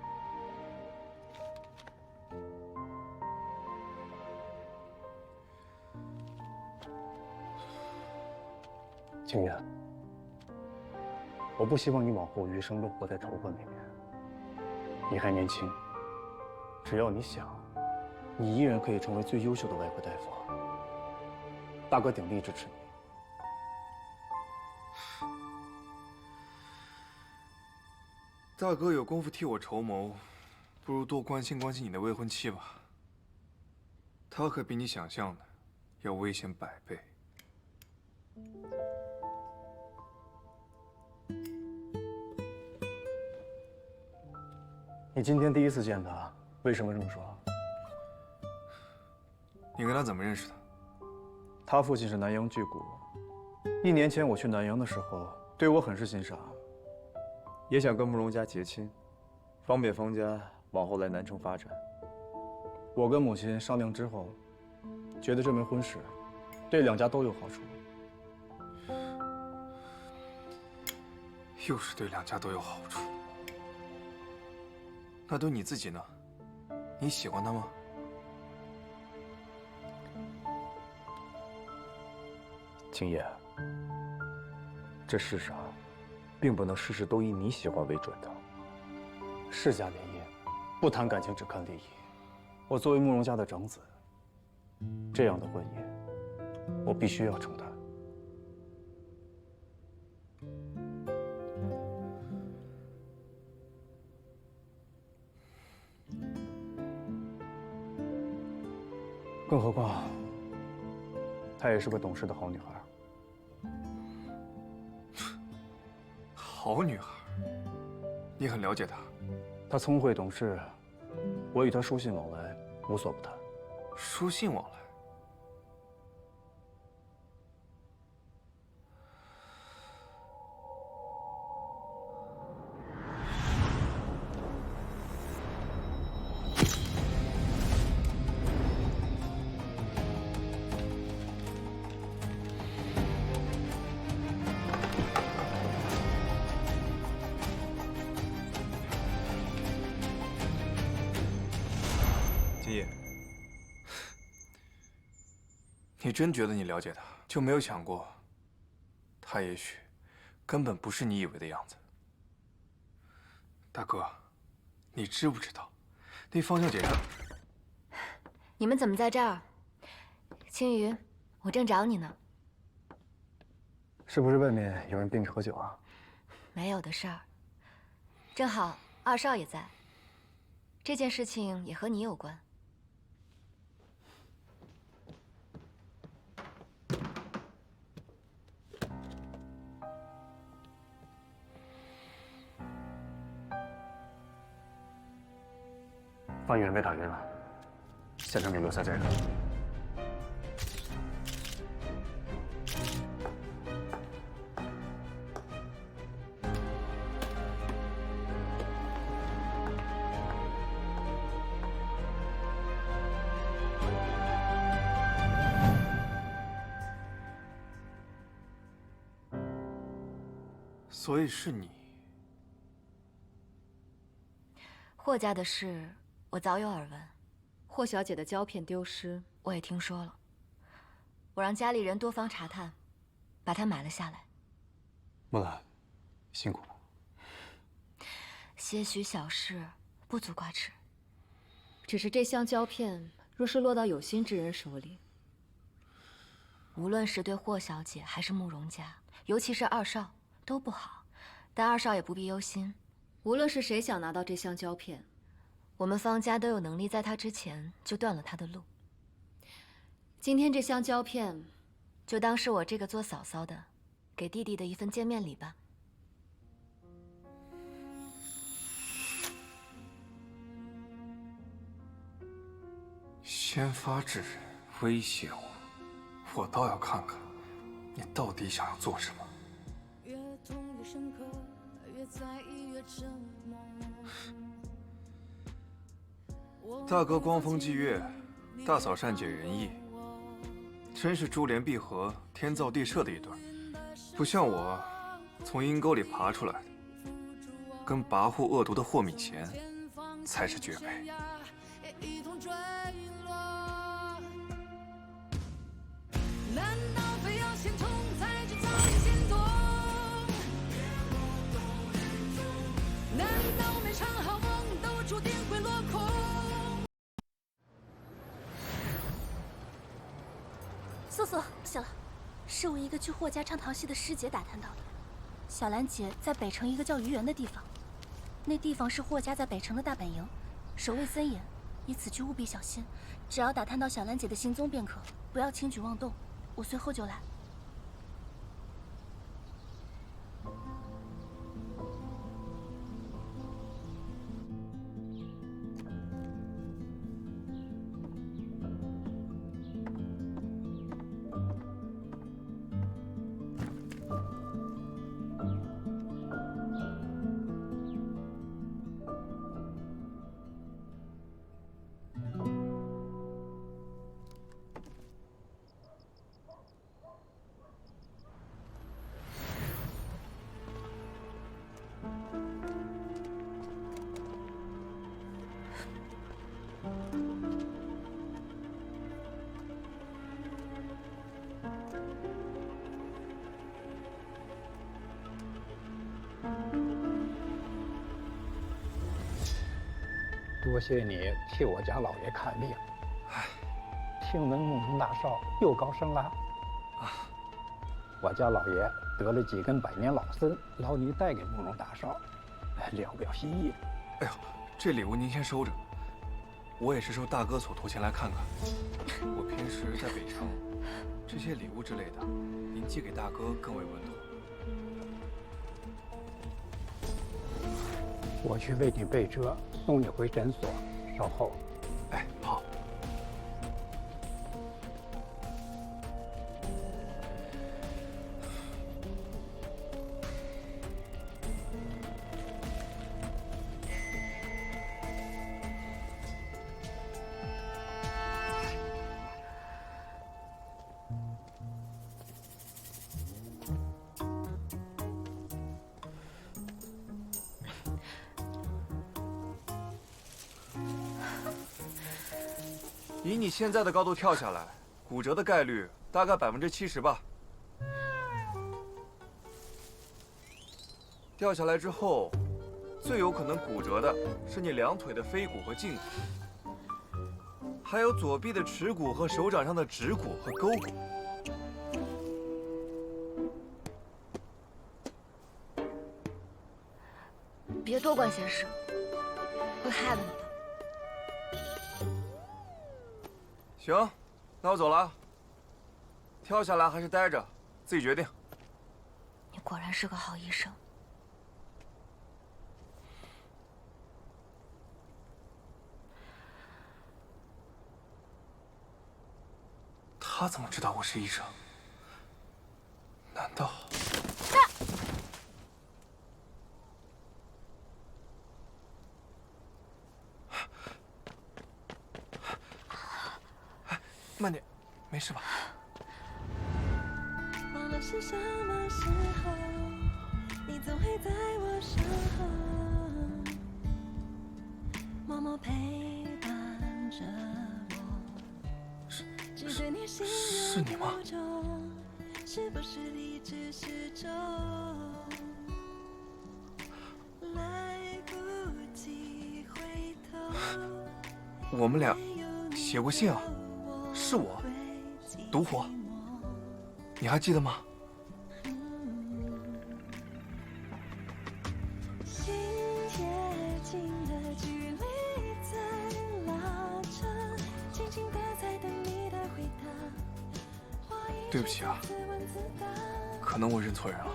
青燕，我不希望你往后余生都活在仇恨里面。你还年轻，只要你想，你依然可以成为最优秀的外科大夫。大哥鼎力支持你。大哥有功夫替我筹谋，不如多关心关心你的未婚妻吧。她可比你想象的要危险100倍。你今天第一次见他，为什么这么说？你跟他怎么认识的？他父亲是南洋巨贾，1年前我去南洋的时候，对我很是欣赏，也想跟慕容家结亲，方便方家往后来南城发展。我跟母亲商量之后，觉得这门婚事对2家都有好处。又是对2家都有好处。那对你自己呢？你喜欢他吗？青叶，这世上并不能事事都以你喜欢为准的。世家联姻，不谈感情，只看利益。我作为慕容家的长子，这样的婚姻，我必须要承担。更何况，她也是个懂事的好女孩。好女孩，你很了解她。她聪慧懂事，我与她书信往来，无所不谈。书信往来？你真觉得你了解他，就没有想过，他也许根本不是你以为的样子。大哥，你知不知道，那方小姐她……你们怎么在这儿？青鱼，我正找你呢。是不是外面有人逼你喝酒啊？没有的事儿。正好2少也在，这件事情也和你有关。方议员被打晕了，现场你留下这个。所以是你。霍家的事。我早有耳闻，霍小姐的胶片丢失，我也听说了。我让家里人多方查探，把它买了下来。木兰，辛苦了。些许小事，不足挂齿。只是这箱胶片，若是落到有心之人手里，无论是对霍小姐还是慕容家，尤其是2少，都不好。但2少也不必忧心，无论是谁想拿到这箱胶片。我们方家都有能力在他之前就断了他的路。今天这箱胶片，就当是我这个做嫂嫂的，给弟弟的一份见面礼吧。先发制人，威胁我，我倒要看看你到底想要做什么。越痛越深刻，越在意越沉默。大哥光风霁月，大嫂善解人意，真是珠联璧合、天造地设的一对。不像我，从阴沟里爬出来的，跟跋扈恶毒的霍敏贤才是绝配。难道非要先痛才知道已经素素，谢了，是我一个去霍家唱陶戏的师姐打探到的。小兰姐在北城一个叫愚园的地方，那地方是霍家在北城的大本营，守卫森严，你此去务必小心。只要打探到小兰姐的行踪便可，不要轻举妄动。我随后就来。多谢你替我家老爷看病。听闻慕容大少又高升了。我家老爷得了几根百年老参，劳你带给慕容大少，聊表心意。哎呦，这礼物您先收着，我也是受大哥所托前来看看。我平时在北城，这些礼物之类的，您寄给大哥更为稳妥。我去为你备车，送你回诊所，稍后。哎，好。以你现在的高度跳下来，骨折的概率大概70%吧。掉下来之后，最有可能骨折的是你两腿的腓骨和胫骨，还有左臂的耻骨和手掌上的指骨和勾骨。别多管闲事，会害了你的。行，那我走了。跳下来还是待着，自己决定。你果然是个好医生。他怎么知道我是医生？难道？慢点，没事吧？忘了是什么时候，你总会在我身后，默默陪伴着我。是你吗？是不是理智失重？来不及回头。我们俩写过信啊。是我，独活，你还记得吗？对不起啊，可能我认错人了。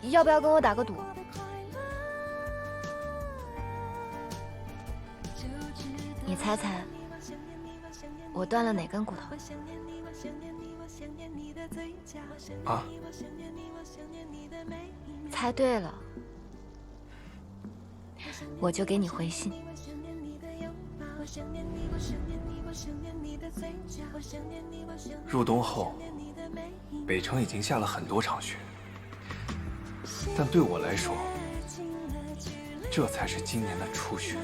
要不要跟我打个赌？你猜猜，我断了哪根骨头？啊？猜对了，我就给你回信。入冬后，北城已经下了很多场雪，但对我来说，这才是今年的初雪。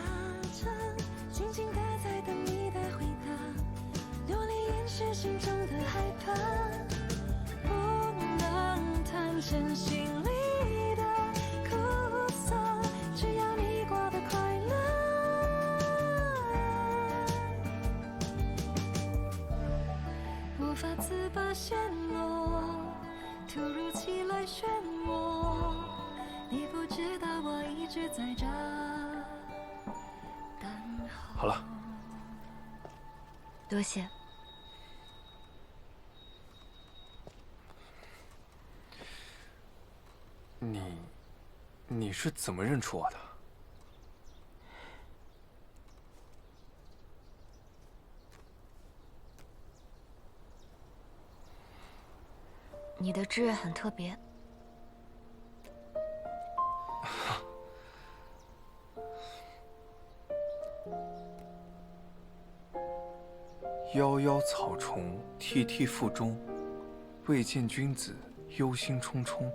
心中的害怕，不能坦诚心里的苦涩，只要你过得快乐。的陷落，突如其来漩涡，你不知道我一直在这等候。好了，多谢。你是怎么认出我的？你的痣很特别。夭夭草虫，涕涕腹中，未见君子，忧心忡忡。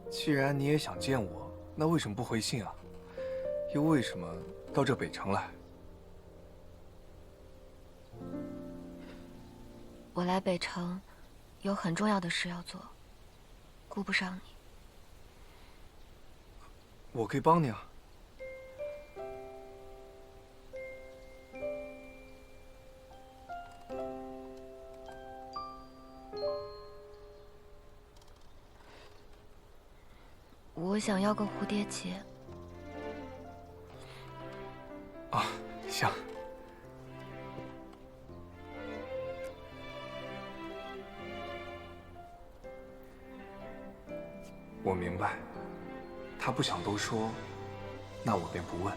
既然你也想见我，那为什么不回信啊？又为什么到这北城来？我来北城，有很重要的事要做，顾不上你。我可以帮你啊。我想要个蝴蝶结。啊，行。我明白，他不想多说，那我便不问。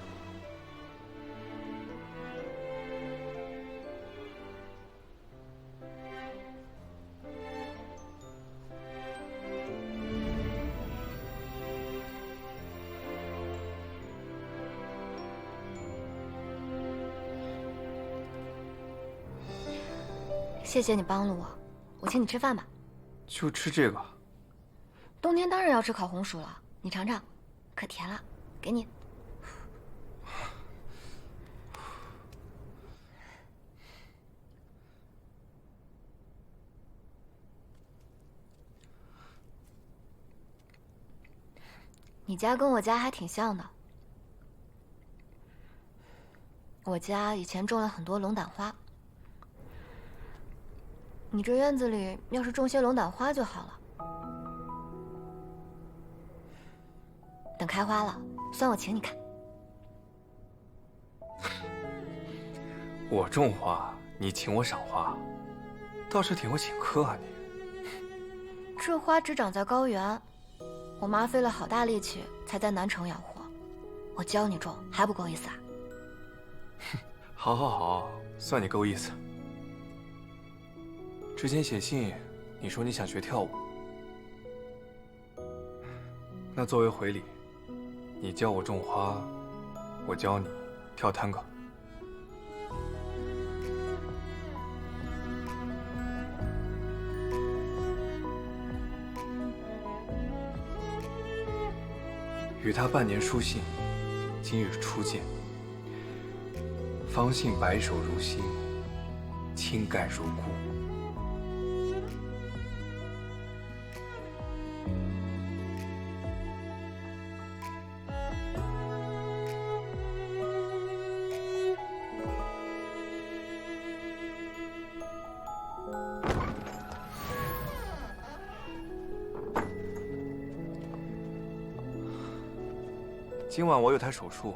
谢谢你帮了我，我请你吃饭吧。就吃这个？冬天当然要吃烤红薯了，你尝尝，可甜了，给你。你家跟我家还挺像的，我家以前种了很多龙胆花。你这院子里要是种些龙胆花就好了。等开花了，算我请你看。我种花，你请我赏花，倒是挺会请客啊你。这花只长在高原，我妈费了好大力气才在南城养活。我教你种，还不够意思啊？好，好，好，算你够意思。之前写信，你说你想学跳舞，那作为回礼，你教我种花，我教你跳探戈。与他半年书信，今日初见，方信白首如新，轻盖如故。今晚我有台手术，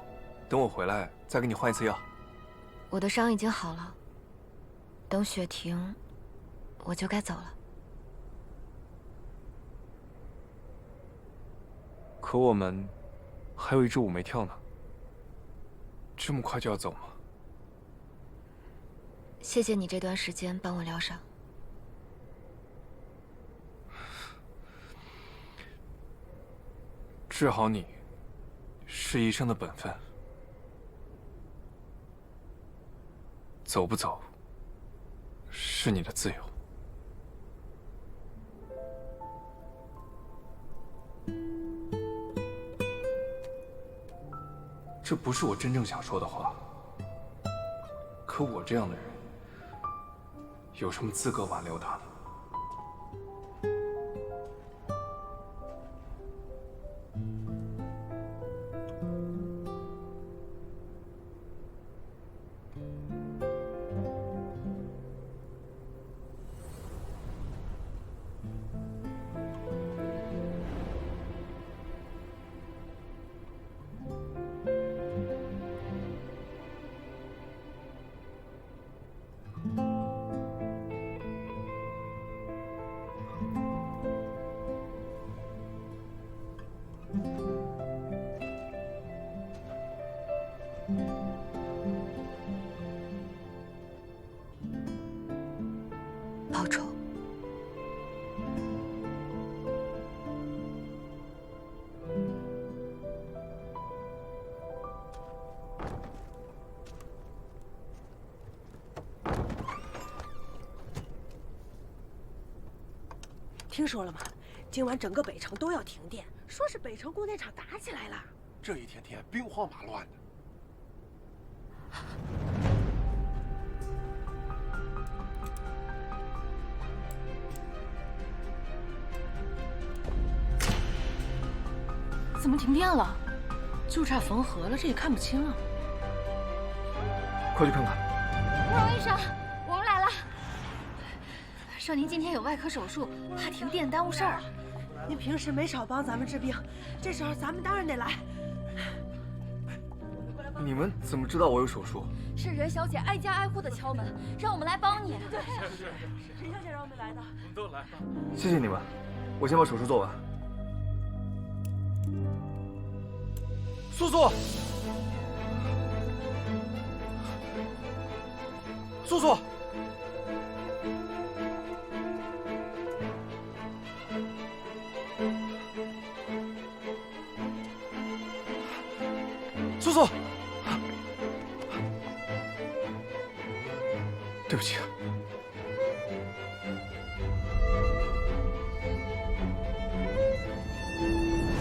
等我回来再给你换一次药。我的伤已经好了，等血停，我就该走了。可我们还有一支舞没跳呢，这么快就要走吗？谢谢你这段时间帮我疗伤。治好你是医生的本分，走不走是你的自由。这不是我真正想说的话，可我这样的人有什么资格挽留他呢？好丑。听说了吗？今晚整个北城都要停电，说是北城供电厂打起来了。这一天天兵荒马乱的。怎么停电了？就差缝合了，这也看不清啊。快去看看。慕容医生，我们来了。说您今天有外科手术，怕停电耽误事儿。您平时没少帮咱们治病，这时候咱们当然得来。你们怎么知道我有手术？是任小姐挨家挨户的敲门，让我们来帮你。对，是任小姐让我们来的。我们都来。谢谢你们，我先把手术做完。素素，素素，素素，对不起。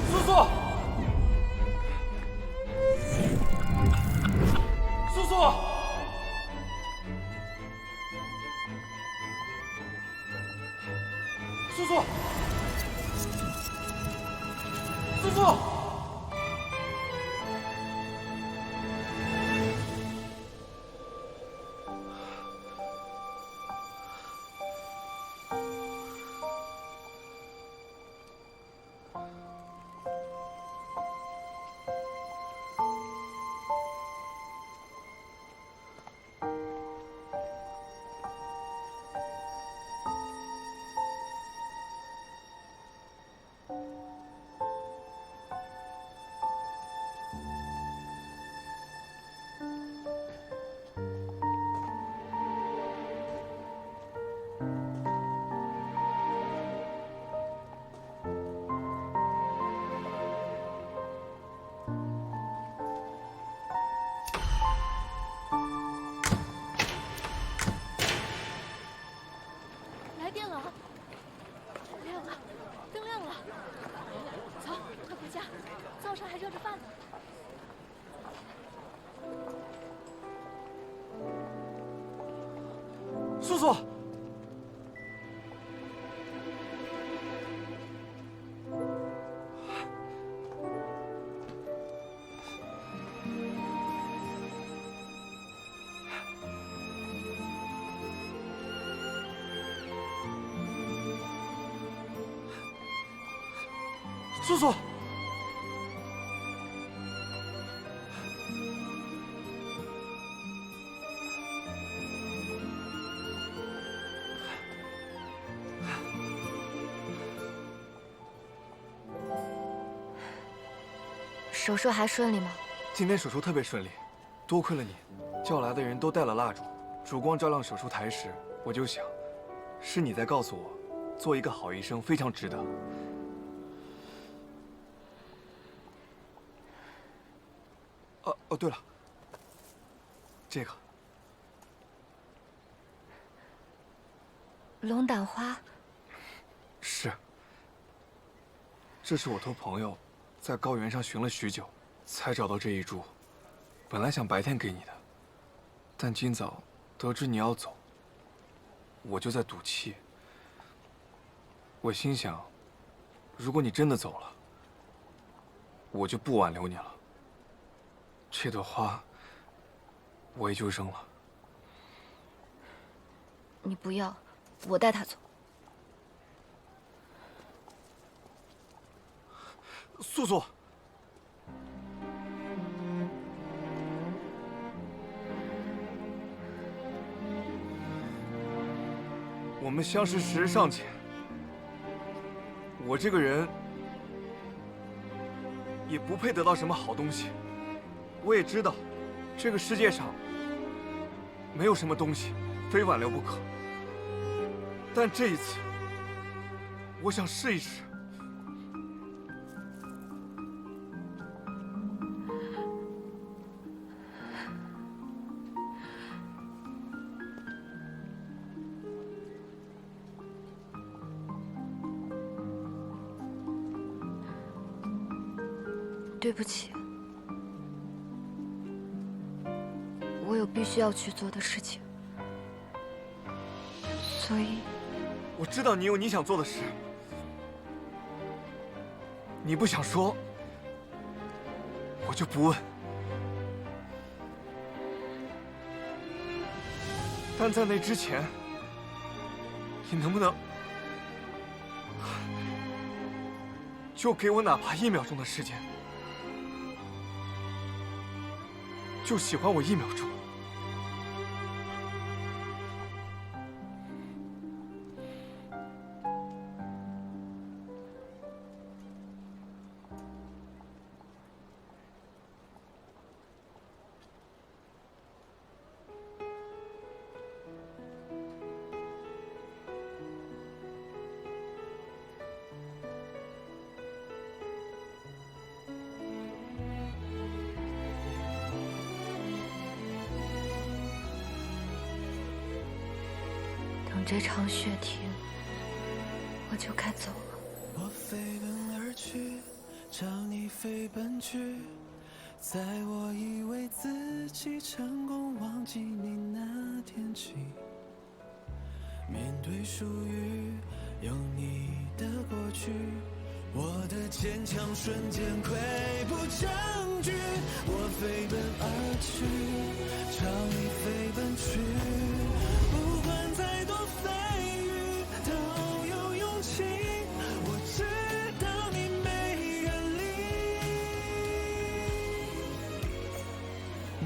素素。素素，素素，素素，来电了，亮了，灯亮了，走，快回家，灶上还热着饭呢。素素，素素，手术还顺利吗？今天手术特别顺利，多亏了你，叫来的人都带了蜡烛，烛光照亮手术台时，我就想，是你在告诉我，做一个好医生非常值得。哦，对了，这个龙胆花是，这是我托朋友在高原上寻了许久，才找到这一株。本来想白天给你的，但今早得知你要走，我就在赌气。我心想，如果你真的走了，我就不挽留你了。这朵花，我也就扔了。你不要，我带他走。素素，我们相识时日尚浅，我这个人也不配得到什么好东西。我也知道，这个世界上没有什么东西非挽留不可。但这一次，我想试一试。对不起，我有必须要去做的事情，所以我知道你有你想做的事，你不想说，我就不问。但在那之前，你能不能就给我哪怕1秒钟的时间？就喜欢我1秒钟。等这场雪停，我就该走了。我飞奔而去，朝你飞奔去，在我以为自己成功忘记你那天起，面对属于有你的过去，我的坚强瞬间溃不成军。我飞奔而去，朝你飞奔去，不管再多蜚语都有勇气。我知道你没人理，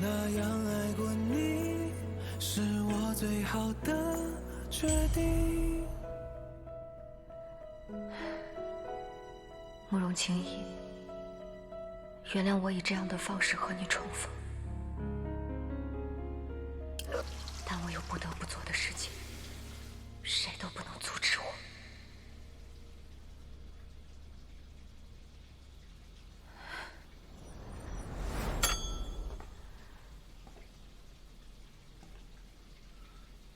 那样爱过你是我最好的决定。慕容清逸，原谅我以这样的方式和你重逢，但我有不得不做的事情，谁都不能阻止我。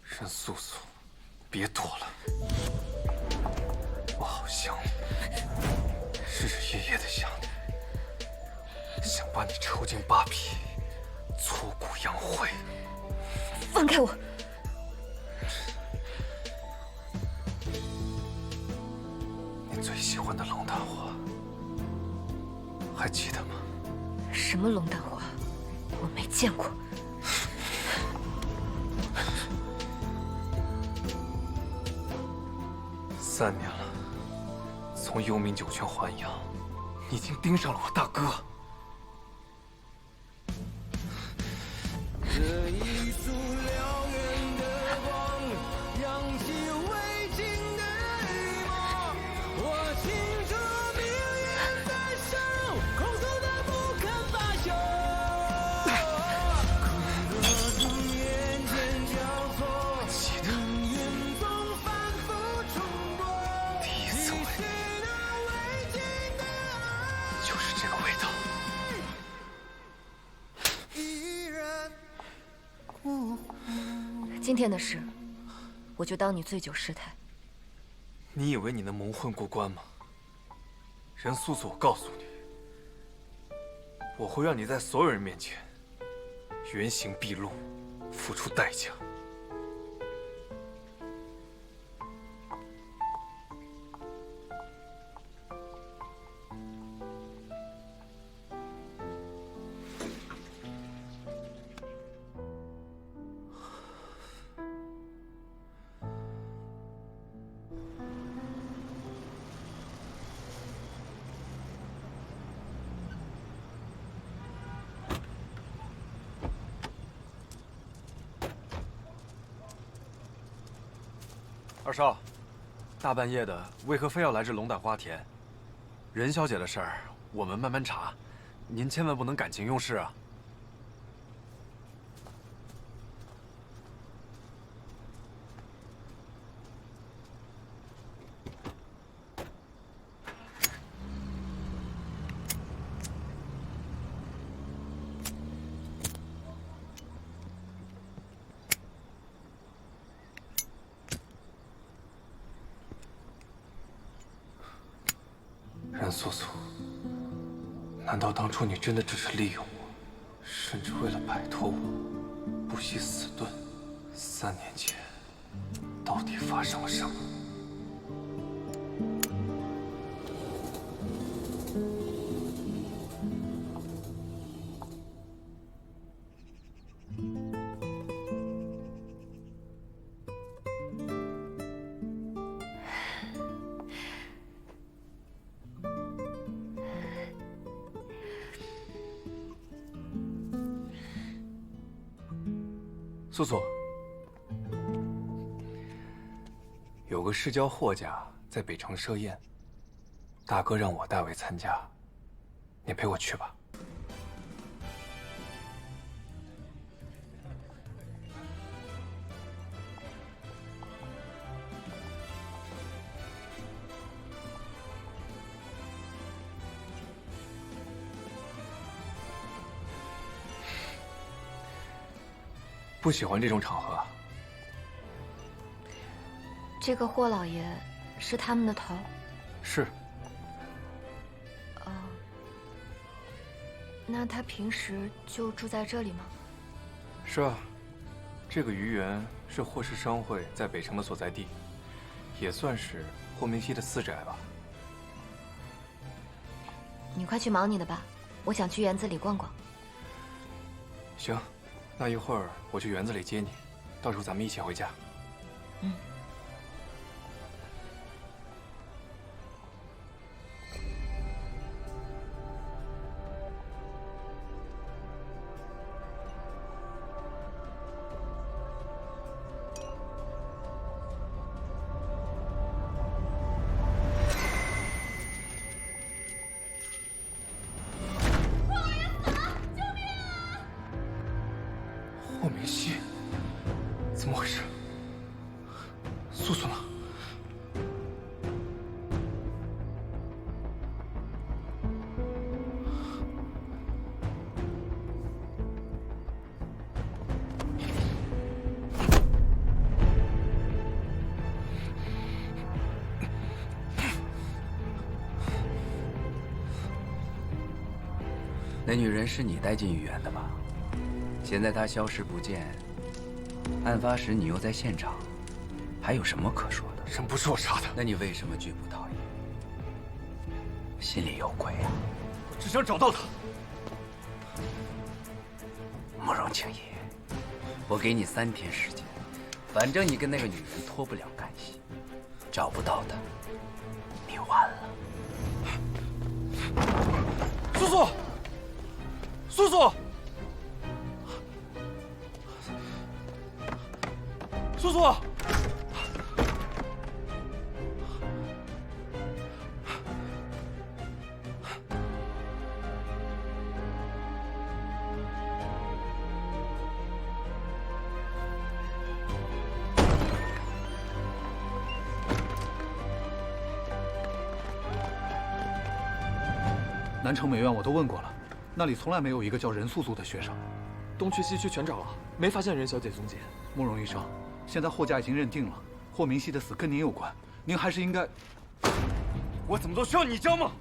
任素素，别躲了，我好想你，日日夜夜的想你，想把你抽筋扒皮，挫骨扬灰。放开我！你最喜欢的龙潭花，还记得吗？什么龙潭花？我没见过。3年了，从幽冥酒泉还阳，你已经盯上了我大哥。这一束燎原的光，扬起未尽的羽毛。我清楚命运在手，控诉的不肯罢休。苦乐从眼前交错，命运总反复重播。第一次吻你，就是这个味道。今天的事，我就当你醉酒失态。你以为你能蒙混过关吗？任素素，我告诉你，我会让你在所有人面前原形毕露，付出代价。二少，大半夜的，为何非要来这龙胆花田？任小姐的事儿，我们慢慢查，您千万不能感情用事啊！素素，难道当初你真的只是利用我，甚至为了摆脱我，不惜死盾？3年前，到底发生了什么？素素，有个世交霍家在北城设宴，大哥让我代为参加，你陪我去吧。不喜欢这种场合。这个霍老爷是他们的头？是。哦，那他平时就住在这里吗？是啊，这个鱼园是霍氏商会在北城的所在地，也算是霍明熙的私宅吧。你快去忙你的吧，我想去园子里逛逛。行。那一会儿我去园子里接你，到时候咱们一起回家。嗯。霍明熙，怎么回事？素素呢？那女人是你带进御园的吧？现在她消失不见，案发时你又在现场，还有什么可说的？人不是我杀的，那你为什么拒不逃逸？心里有鬼啊！我只想找到她。慕容青衣，我给你3天时间，反正你跟那个女人脱不了干系，找不到她，你完了。素素，素素。素素，南城美院我都问过了，那里从来没有一个叫任素素的学生。东区西区全找了，没发现任小姐踪迹。慕容医生，现在霍家已经认定了霍明熙的死跟您有关，您还是应该……我怎么都需要你教吗？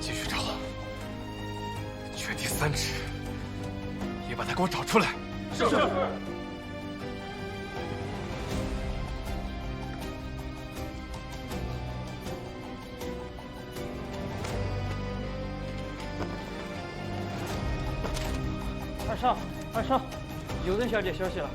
继续找，掘地3尺，也把他给我找出来。是。二少，有任小姐消息了。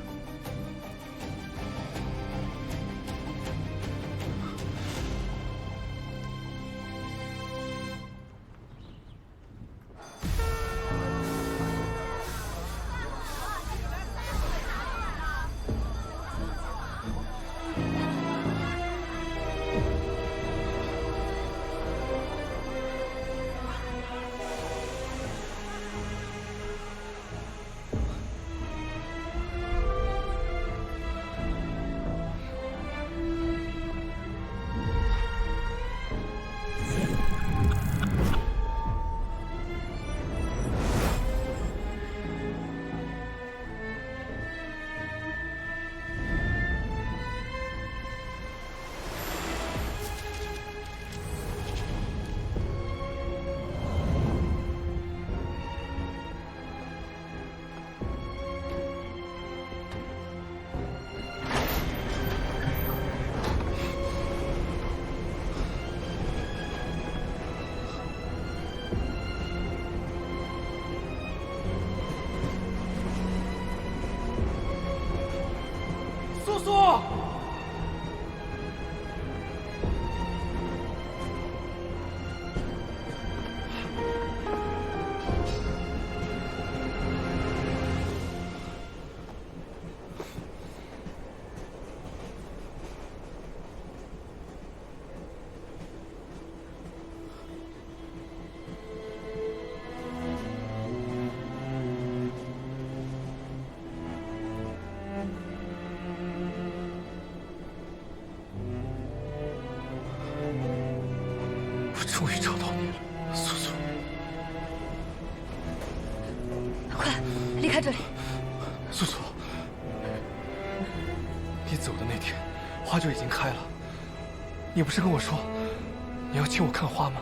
说。终于找到你了，苏苏。快离开这里！苏苏，你走的那天，花就已经开了。你不是跟我说，你要请我看花吗？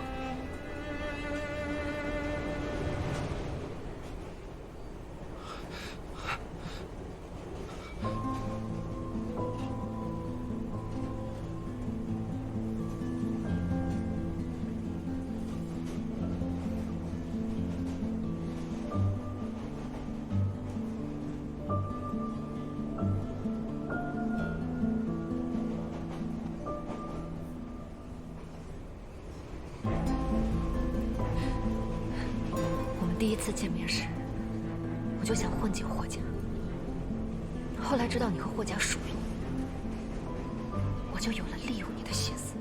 第一次见面时，我就想混进霍家。后来知道你和霍家熟络，我就有了利用你的心思。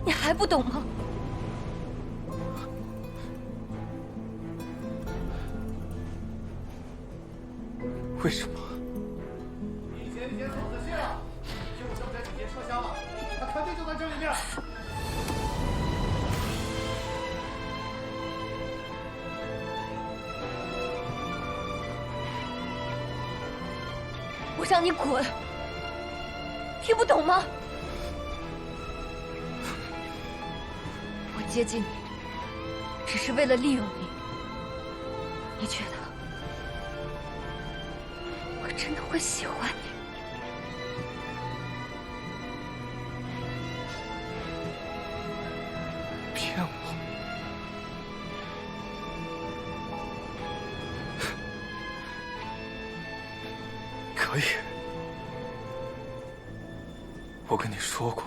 你还不懂吗？为什么？你先走仔细了，救护车在底下车厢了，他肯定就在这里面。我让你滚，听不懂吗？我接近你，只是为了利用你。你觉得我真的会喜欢你？骗我！可以，我跟你说过，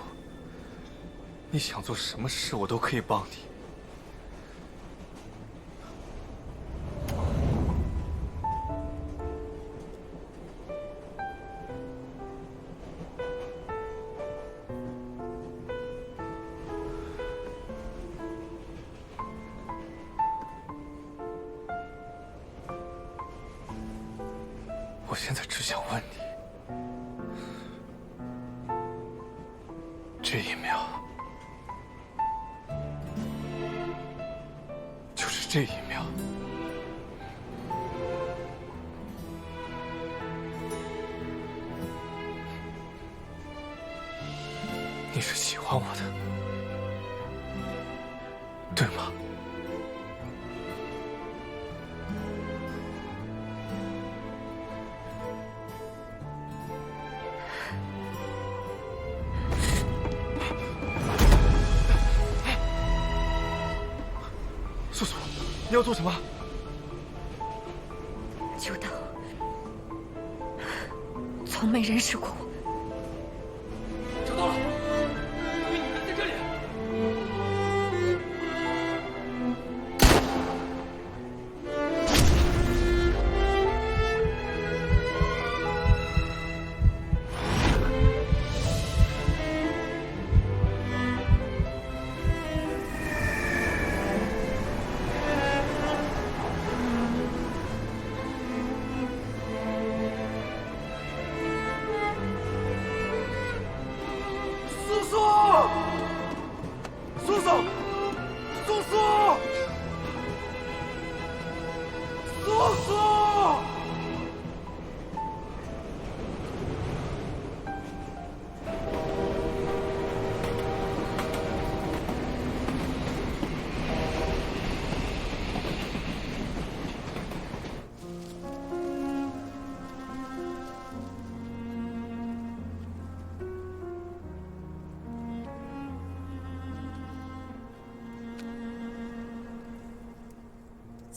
你想做什么事，我都可以帮你。我现在只想问你，这一秒，就是这一秒，你是喜欢我的，对吗？素素，你要做什么？就当从没认识过我。找到了，因为你们在这里。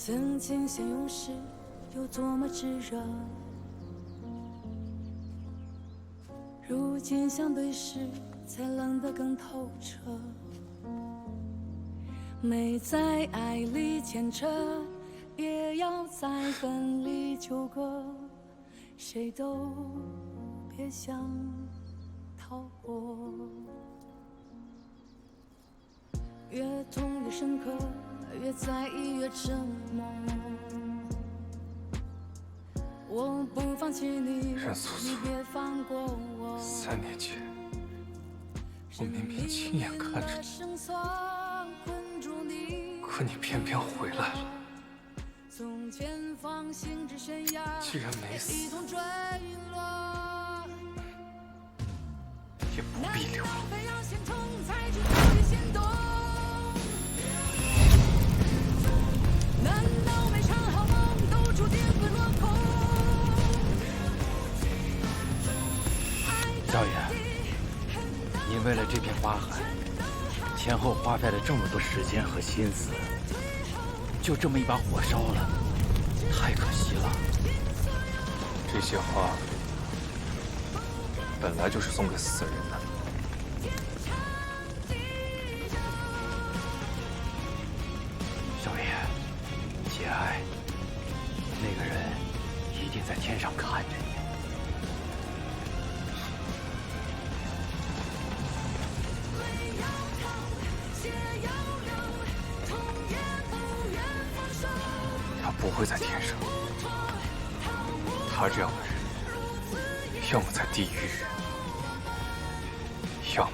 曾经相拥时有多么炙热，如今相对时才冷得更透彻。没在爱里牵扯，也要在分离纠葛，谁都别想逃过。越痛越深刻，越在意越折磨。我不放弃你，你别放过我。3年前，我明明亲眼看着你，可你偏偏回来了。既然没死，也不必留了。难道每场好梦都注定会落空？少爷，你为了这片花海，前后花费了这么多时间和心思，就这么一把火烧了，太可惜了。这些花本来就是送给死人的。少爷，节哀，那个人一定在天上看着你。他不会在天上，他这样的人，要么在地狱，要么……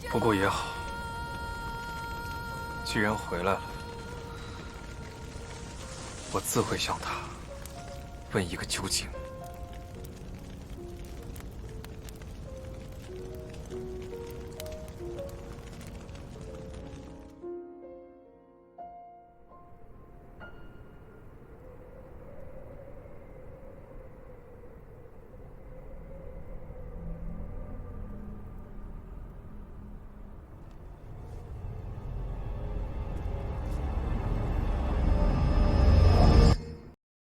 不过也好，既然回来了，我自会向他问一个究竟。